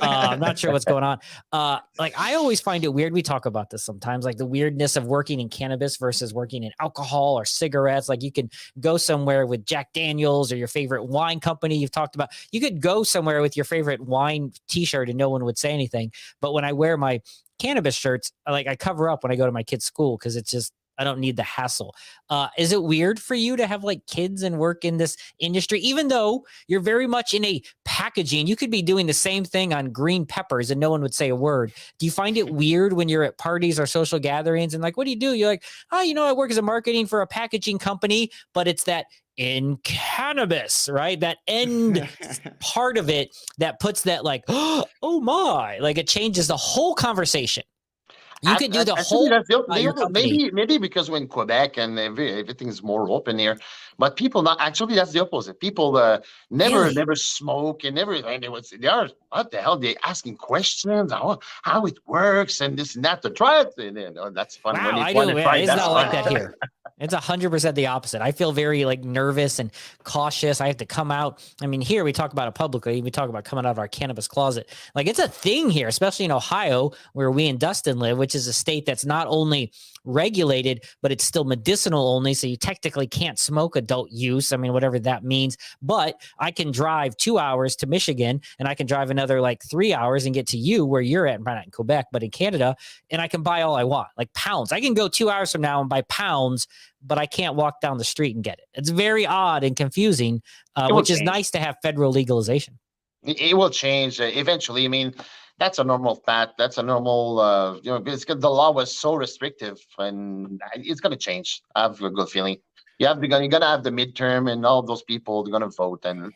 I'm not sure what's going on. Like, I always find it weird. We talk about this sometimes, like the weirdness of working in cannabis versus working in alcohol or cigarettes. Like, you can go somewhere with Jack Daniels or your favorite wine company you've talked about. You could go somewhere with your favorite wine t-shirt and no one would say anything. But when I wear my cannabis shirts, like, I cover up when I go to my kid's school, because it's just, I don't need the hassle. Is it weird for you to have like kids and work in this industry, even though you're very much in a packaging? You could be doing the same thing on green peppers and no one would say a word. Do you find it weird when you're at parties or social gatherings and like, what do you do? You're like, oh, I work as a marketing for a packaging company, but it's that in cannabis, right? That end part of it that puts that like, oh my, like it changes the whole conversation. You could do the whole maybe because we're in Quebec and everything's more open here, but people not actually that's the opposite. People never smoke and they are what the hell they asking questions how it works and this and that to try it and that's fun. Wow, when I want do. to try It's that's not fun. like that here. It's 100% the opposite. I feel very like nervous and cautious. I have to come out. I mean, here we talk about it publicly. We talk about coming out of our cannabis closet. Like it's a thing here, especially in Ohio, where we and Dustin live, which is a state that's not only regulated, but it's still medicinal only. So you technically can't smoke adult use. I mean, whatever that means. But I can drive 2 hours to Michigan and I can drive another like 3 hours and get to you where you're at, not in Quebec, but in Canada. And I can buy all I want, like pounds. I can go 2 hours from now and buy pounds, but I can't walk down the street and get it. It's very odd and confusing, which is nice to have federal legalization. It will change eventually. I mean, that's a normal path. That's a normal, because the law was so restrictive and it's going to change. I have a good feeling. You're going to have the midterm and all those people are going to vote and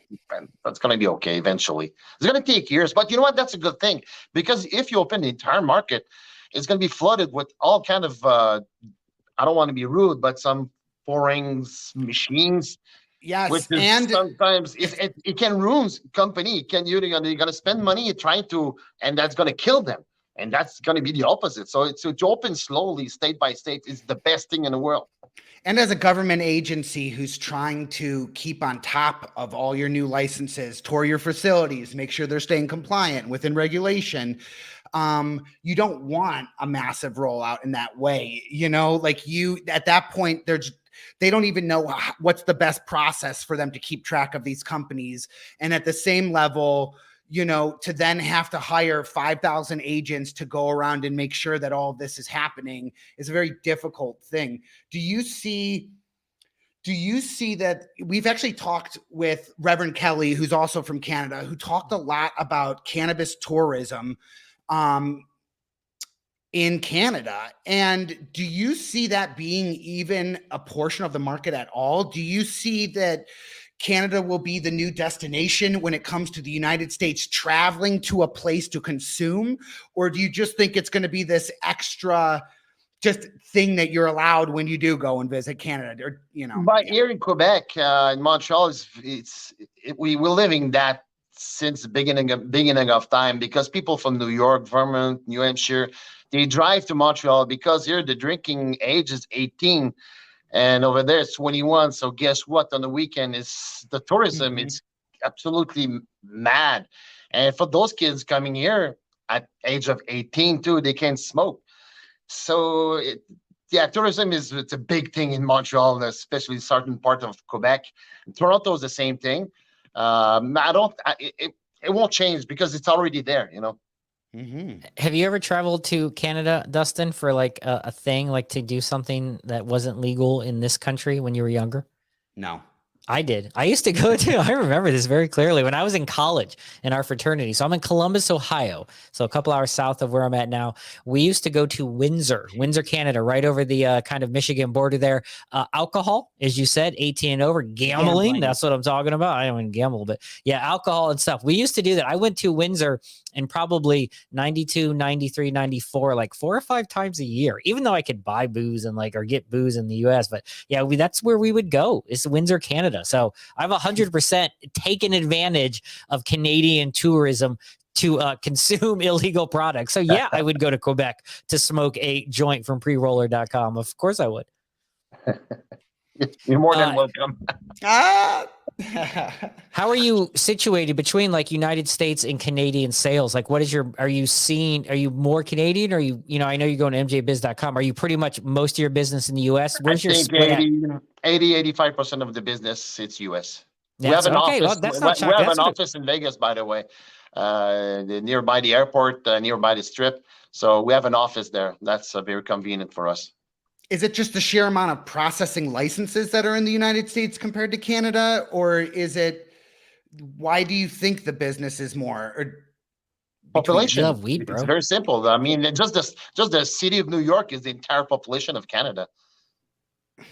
that's going to be okay eventually. It's going to take years, but you know what? That's a good thing because if you open the entire market, it's going to be flooded with all kind of, I don't want to be rude, but some foreign machines. Yes, which is and sometimes it can ruin company. You're gonna spend money trying to, and that's gonna kill them, and that's gonna be the opposite. So to open slowly, state by state, is the best thing in the world. And as a government agency who's trying to keep on top of all your new licenses, tour your facilities, make sure they're staying compliant within regulation, you don't want a massive rollout in that way. Like at that point, they don't even know what's the best process for them to keep track of these companies. And at the same level, to then have to hire 5,000 agents to go around and make sure that all of this is happening is a very difficult thing. Do you see that we've actually talked with Reverend Kelly, who's also from Canada, who talked a lot about cannabis tourism in Canada. And do you see that being even a portion of the market at all? Do you see that Canada will be the new destination when it comes to the United States traveling to a place to consume? Or do you just think it's going to be this extra just thing that you're allowed when you do go and visit Canada? Or, But here in Quebec, in Montreal, we're living that since the beginning of time because people from New York, Vermont, New Hampshire, they drive to Montreal because here the drinking age is 18 and over there it's 21. So guess what? On the weekend is the tourism. It's absolutely mad. And for those kids coming here at age of 18 too, they can't smoke. So tourism it's a big thing in Montreal, especially certain part of Quebec. Toronto is the same thing. It won't change because it's already there, Have you ever traveled to Canada, Dustin, for like a thing, like to do something that wasn't legal in this country when you were younger? No. I did. I used to go to, I remember this very clearly when I was in college in our fraternity. So I'm in Columbus, Ohio. So a couple hours south of where I'm at now. We used to go to Windsor, Canada, right over the kind of Michigan border there. Alcohol, as you said, 18 and over, gambling. That's what I'm talking about. I don't even gamble, but yeah, alcohol and stuff. We used to do that. I went to Windsor in probably 92, 93, 94, like 4 or 5 times a year, even though I could buy booze and or get booze in the US. But yeah, that's where we would go is Windsor, Canada. So I've 100% taken advantage of Canadian tourism to consume illegal products. So yeah, I would go to Quebec to smoke a joint from preroller.com. Of course I would. You're more than welcome. How are you situated between like United States and Canadian sales? Like are you more Canadian or I know you're going to mjbiz.com. Are you pretty much most of your business in the US? Where's your split 85% of the business, it's US. Yeah, we have an okay. office. Well, that's not we have an office in Vegas, by the way, nearby the airport, nearby the strip. So we have an office there. That's very convenient for us. Is it just the sheer amount of processing licenses that are in the United States compared to Canada, or is it, why do you think the business is more or between? You Population. love weed, It's bro. very simple. I mean, just the city of New York is the entire population of Canada.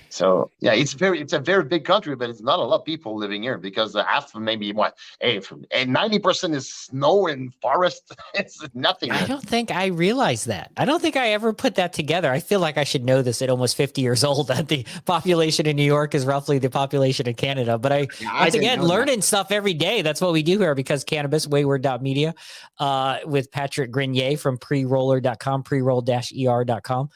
So yeah, it's a very big country, but it's not a lot of people living here because half maybe what, hey, and 90% is snow and forest. It's nothing I here. don't think I realized that. I don't think I ever put that together. I feel like I should know this at almost 50 years old, that the population in New York is roughly the population of Canada. But once again, learning stuff every day. That's what we do here because Cannabis, Wayward.media, with Patrick Grenier from Preroll-Er.com, preroll-er.com.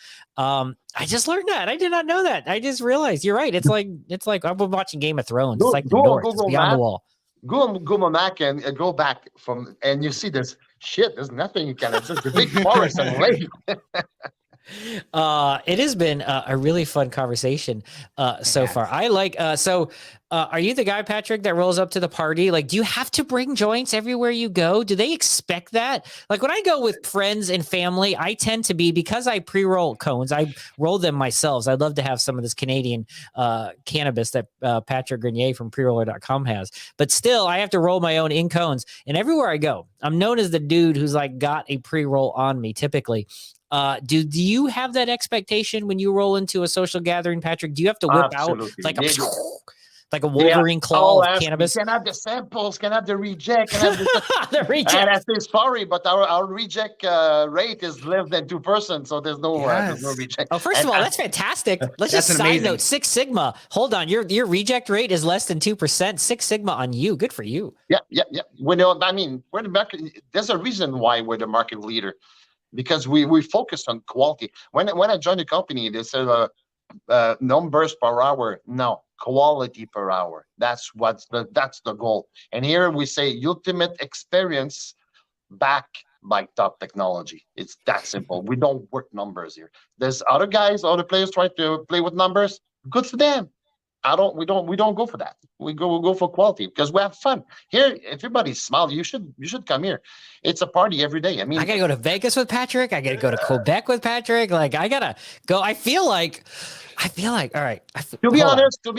I just learned that. I did not know that. I just realized you're right. It's like I've been watching Game of Thrones. It's like the North. It's beyond the wall. Go on Google Map and go back from, and you see this shit. There's nothing you can. It's just a big forest and lake. It has been a really fun conversation so far. I like are you the guy, Patrick, that rolls up to the party? Like, do you have to bring joints everywhere you go? Do they expect that? Like when I go with friends and family, I tend to be, because I pre-roll cones, I roll them myself. I'd love to have some of this Canadian cannabis that Patrick Grenier from Preroll-Er.com has, but still I have to roll my own in cones. And everywhere I go, I'm known as the dude who's like got a pre-roll on me typically. Do you have that expectation when you roll into a social gathering, Patrick? Do you have to whip Absolutely. out like a Wolverine claw of cannabis? Can I have the samples? Can I have the reject? Can I have the reject? And I say sorry, but our reject rate is less than 2%, so there's no reject. Oh, first of all, that's fantastic. Let's just side note, 6 Sigma. Hold on, your reject rate is less than 2%. 6 Sigma on you. Good for you. Yeah. We know. I mean, we're the market. There's a reason why we're the market leader. Because we focus on quality. When I joined the company, they said numbers per hour. No, quality per hour. That's the goal. And here we say ultimate experience backed by top technology. It's that simple. We don't work numbers here. There's other players try to play with numbers. Good for them. We don't go for that. We go for quality because we have fun. Here, everybody smile. You should come here. It's a party every day. I mean, I gotta go to Vegas with Patrick. I gotta go to Quebec with Patrick. Like I gotta go. I feel like all right. To be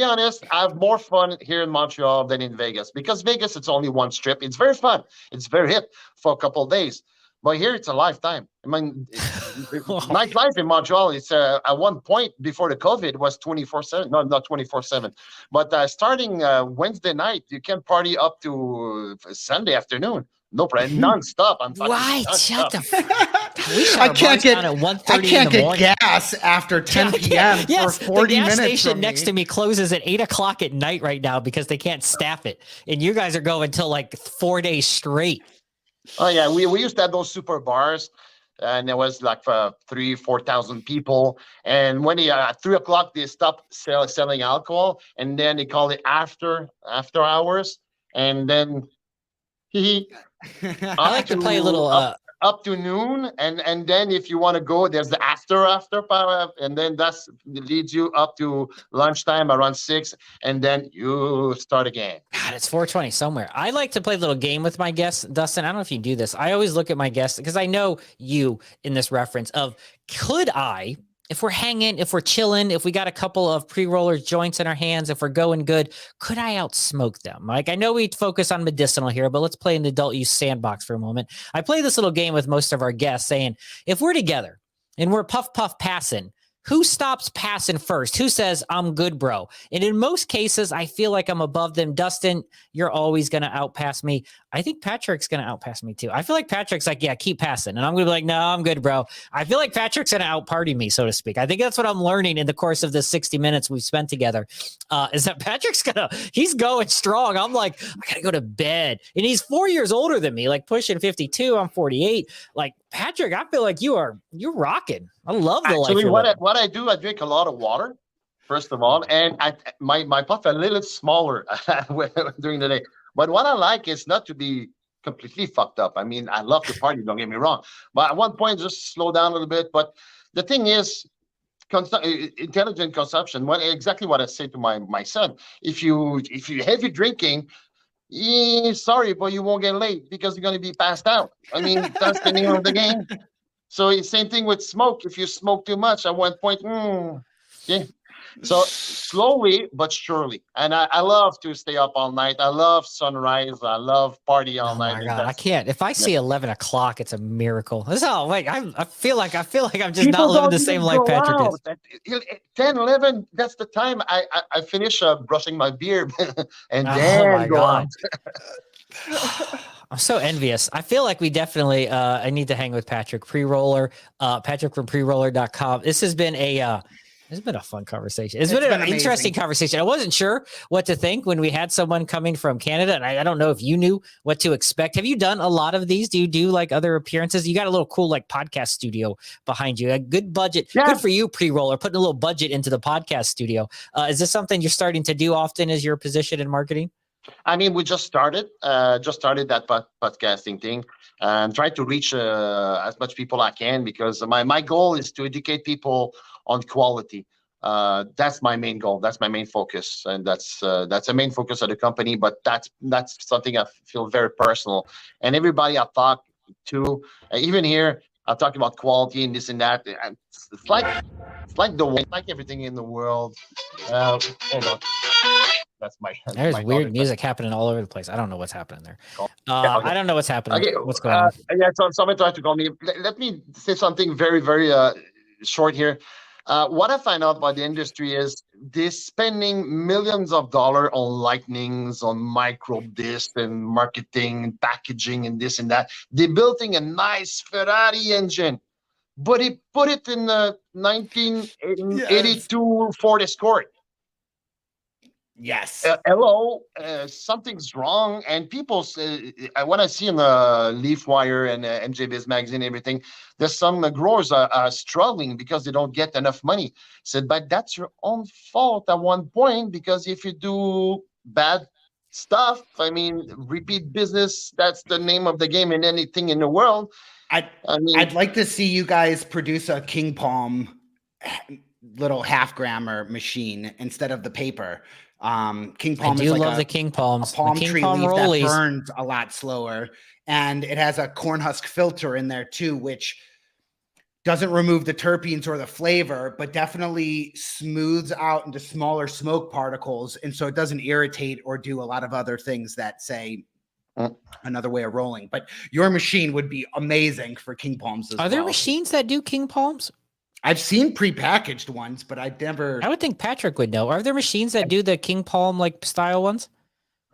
honest, I have more fun here in Montreal than in Vegas because Vegas, it's only one strip. It's very fun. It's very hip for a couple of days. But here it's a lifetime. I mean, nightlife in Montreal, it's at one point before the COVID was 24/7. No, not 24/7. But starting Wednesday night, you can party up to Sunday afternoon. No problem, nonstop. I'm talking why? nonstop. Shut the I can't get gas after 10 p.m. for 40 minutes. The gas station next to me closes at 8 o'clock at night right now because they can't staff it. And you guys are going till like 4 days straight. Oh yeah, we used to have those super bars, and there was like 3,000-4,000 people. And when at 3 o'clock they stopped selling alcohol, and then they call it after hours, and then I like to play a little up to noon, and then if you want to go, there's the after power, and then that leads you up to lunchtime around 6, and then you start again. God, it's 4:20 somewhere. I like to play a little game with my guests, Dustin. I don't know if you do this. I always look at my guests because I know you in this reference of could I, if we're hanging, if we're chilling, if we got a couple of pre-rollers joints in our hands, if we're going good, could I outsmoke them? Like, I know we focus on medicinal here, but let's play in the adult use sandbox for a moment. I play this little game with most of our guests saying, if we're together and we're puff passing, who stops passing first? Who says, I'm good, bro? And in most cases, I feel like I'm above them. Dustin, you're always going to outpass me. I think Patrick's going to outpass me too. I feel like Patrick's like, yeah, keep passing. And I'm going to be like, no, I'm good, bro. I feel like Patrick's going to out-party me, so to speak. I think that's what I'm learning in the course of the 60 minutes we've spent together, is that Patrick's he's going strong. I'm like, I got to go to bed. And he's 4 years older than me, like pushing 52. I'm 48. Like, Patrick, I feel like you're rocking. I love the life. Actually, what I do, I drink a lot of water, first of all, and my puff a little smaller during the day. But what I like is not to be completely fucked up. I mean, I love to party, don't get me wrong. But at one point, just slow down a little bit. But the thing is, intelligent consumption. Exactly what I say to my son. If you heavy drinking, sorry, but you won't get late because you're going to be passed out. I mean, that's the name of the game. So it's same thing with smoke. If you smoke too much, at one point, Yeah. So slowly but surely. And I love to stay up all night. I love sunrise. I love party all Oh night. my And God, I that's can't. If I see 11 o'clock, it's a miracle. That's all. Wait, I feel like I'm just not people living don't the same even life go Patrick out. is. 10, 11, that's the time I finish brushing my beard and Oh then my go out. God. I'm so envious. I feel like we definitely I need to hang with Patrick Preroll-Er, Patrick from preroller.com. This has been a fun conversation. It's been an interesting amazing. conversation. I wasn't sure what to think when we had someone coming from Canada, and I don't know if you knew what to expect. Have you done a lot of these? Do you do like other appearances? You got a little cool like podcast studio behind you, a good budget. Yeah. Good for you, Preroll-Er, putting a little budget into the podcast studio. Is this something you're starting to do often as your position in marketing? I mean, we just started that podcasting thing and try to reach as much people I can because my goal is to educate people on quality. That's my main goal. That's my main focus, and that's a main focus of the company. But that's something I feel very personal. And everybody I talk to, even here, I'm talking about quality and this and that. And it's like everything in the world. Hold on. That's There's my weird daughter. music happening all over the place. I don't know what's happening there. Yeah, okay. I don't know what's happening. Okay. What's going on? Yeah, so someone tried to call me. Let me say something very, very short here. What I find out about the industry is they're spending millions of dollars on lightnings, on micro this and marketing and packaging and this and that. They're building a nice Ferrari engine, but he put it in the 1982 Ford Escort. Yes. Hello, something's wrong. And people say, when I see in the Leaf Wire and MJBiz magazine and everything, there's some growers are struggling because they don't get enough money. Said, but that's your own fault at one point, because if you do bad stuff, I mean, repeat business, that's the name of the game in anything in the world. I'd like to see you guys produce a King Palm little half grammer machine instead of the paper. King Palm I do love the King Palms. a palm the King tree Palm leaf rollies. that burns a lot slower, and it has a corn husk filter in there too, which doesn't remove the terpenes or the flavor, but definitely smooths out into smaller smoke particles, and so it doesn't irritate or do a lot of other things that say another way of rolling. But your machine would be amazing for King Palms as well. Are there machines that do King Palms? I've seen prepackaged ones, but I've never. I would think Patrick would know. Are there machines that do the King Palm like style ones?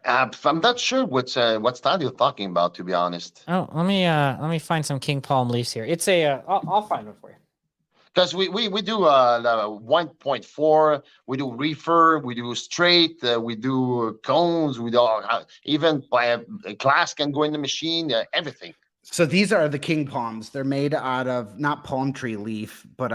I'm not sure what style you're talking about, to be honest. Oh, let me find some King Palm leaves here. It's a I'll find one for you. Because we do 1.4, we do reefer, we do straight, we do cones, we do even glass can go in the machine, everything. So these are the King Palms. They're made out of not palm tree leaf, but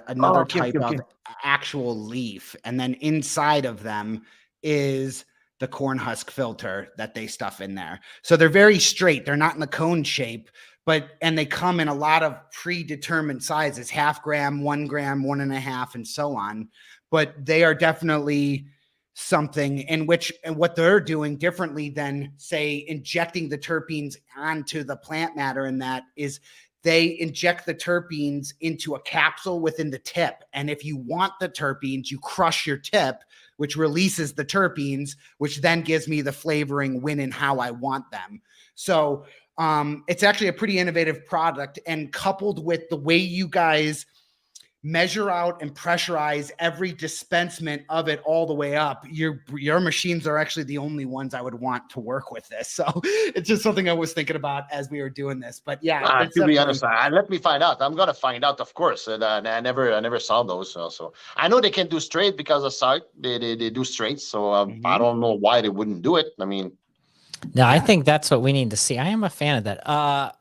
another type of actual leaf. And then inside of them is the corn husk filter that they stuff in there. So they're very straight. They're not in the cone shape, and they come in a lot of predetermined sizes, 0.5 gram, 1 gram, 1.5, and so on. But they are definitely something in which, and what they're doing differently than, say, injecting the terpenes onto the plant matter, and that is they inject the terpenes into a capsule within the tip. And if you want the terpenes, you crush your tip, which releases the terpenes, which then gives me the flavoring when and how I want them. So it's actually a pretty innovative product, and coupled with the way you guys measure out and pressurize every dispensement of it all the way up, your machines are actually the only ones I would want to work with this. So it's just something I was thinking about as we were doing this. But yeah, to be honest, let me find out. I'm gonna find out, of course. And I never saw those. So I know they can do straight because of site. They do straight. So I don't know why they wouldn't do it. I mean. No, I think that's what we need to see. I am a fan of that.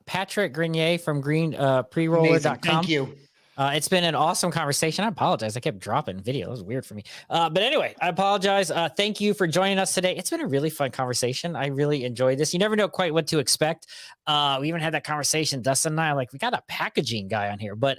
Patrick Grenier from Preroller.com. Thank you. It's been an awesome conversation. I apologize. I kept dropping video. It was weird for me. But anyway, I apologize. Thank you for joining us today. It's been a really fun conversation. I really enjoyed this. You never know quite what to expect. We even had that conversation, Dustin and I, like, we got a packaging guy on here, but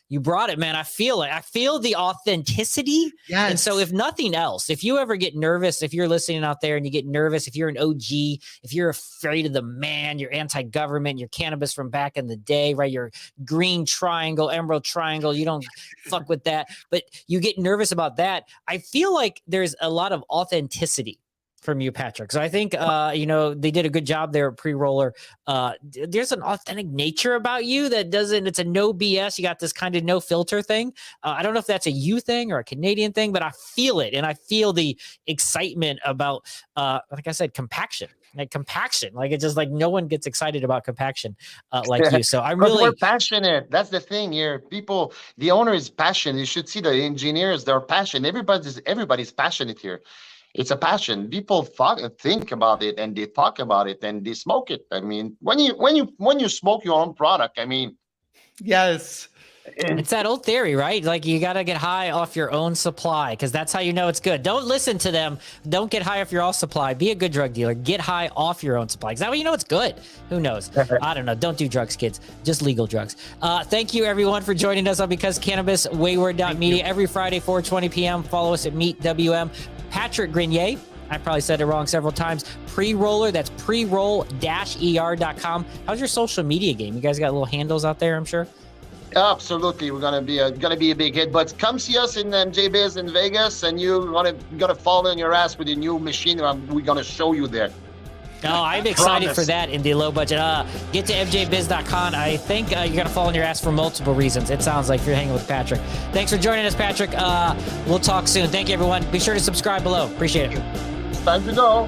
you brought it, man. I feel the authenticity. Yes. And so if nothing else, if you ever get nervous, if you're listening out there and you get nervous, if you're an OG, if you're afraid of the man, you're anti-government, you're cannabis from back in the day, right? You're green triangle, emerald triangle. You don't fuck with that. But you get nervous about that. I feel like there's a lot of authenticity from you, Patrick. So I think, they did a good job there at Preroll-Er. There's an authentic nature about you that it's a no BS. You got this kind of no filter thing. I don't know if that's a you thing or a Canadian thing, but I feel it. And I feel the excitement about, like I said, compaction. Like it's just like no one gets excited about compaction like you. So I'm really we're passionate. That's the thing here. People, the owner is passionate. You should see the engineers, they're passionate. Everybody's passionate here. It's a passion. People think about it and they talk about it and they smoke it. I mean, when you smoke your own product, I mean, yes. It's that old theory, right? Like you got to get high off your own supply because that's how you know it's good. Don't listen to them. Don't get high off your own supply. Be a good drug dealer. Get high off your own supply. Is that way you know it's good? Who knows? I don't know. Don't do drugs, kids. Just legal drugs. Thank you, everyone, for joining us on Because Cannabis, Wayward.media. Every Friday, 4:20 p.m. Follow us at Meet WM. Patrick Grenier, I probably said it wrong several times. Preroll-Er, that's preroll-er.com. How's your social media game? You guys got little handles out there, I'm sure? Absolutely, we're gonna be a big hit. But come see us in MJ in Vegas, and you're gonna fall on your ass with your new machine. We're gonna show you there. Oh, I'm excited for that in the low budget. Get to mjbiz.com. I think you're going to fall on your ass for multiple reasons. It sounds like you're hanging with Patrick. Thanks for joining us, Patrick. We'll talk soon. Thank you, everyone. Be sure to subscribe below. Appreciate it. It's time to go.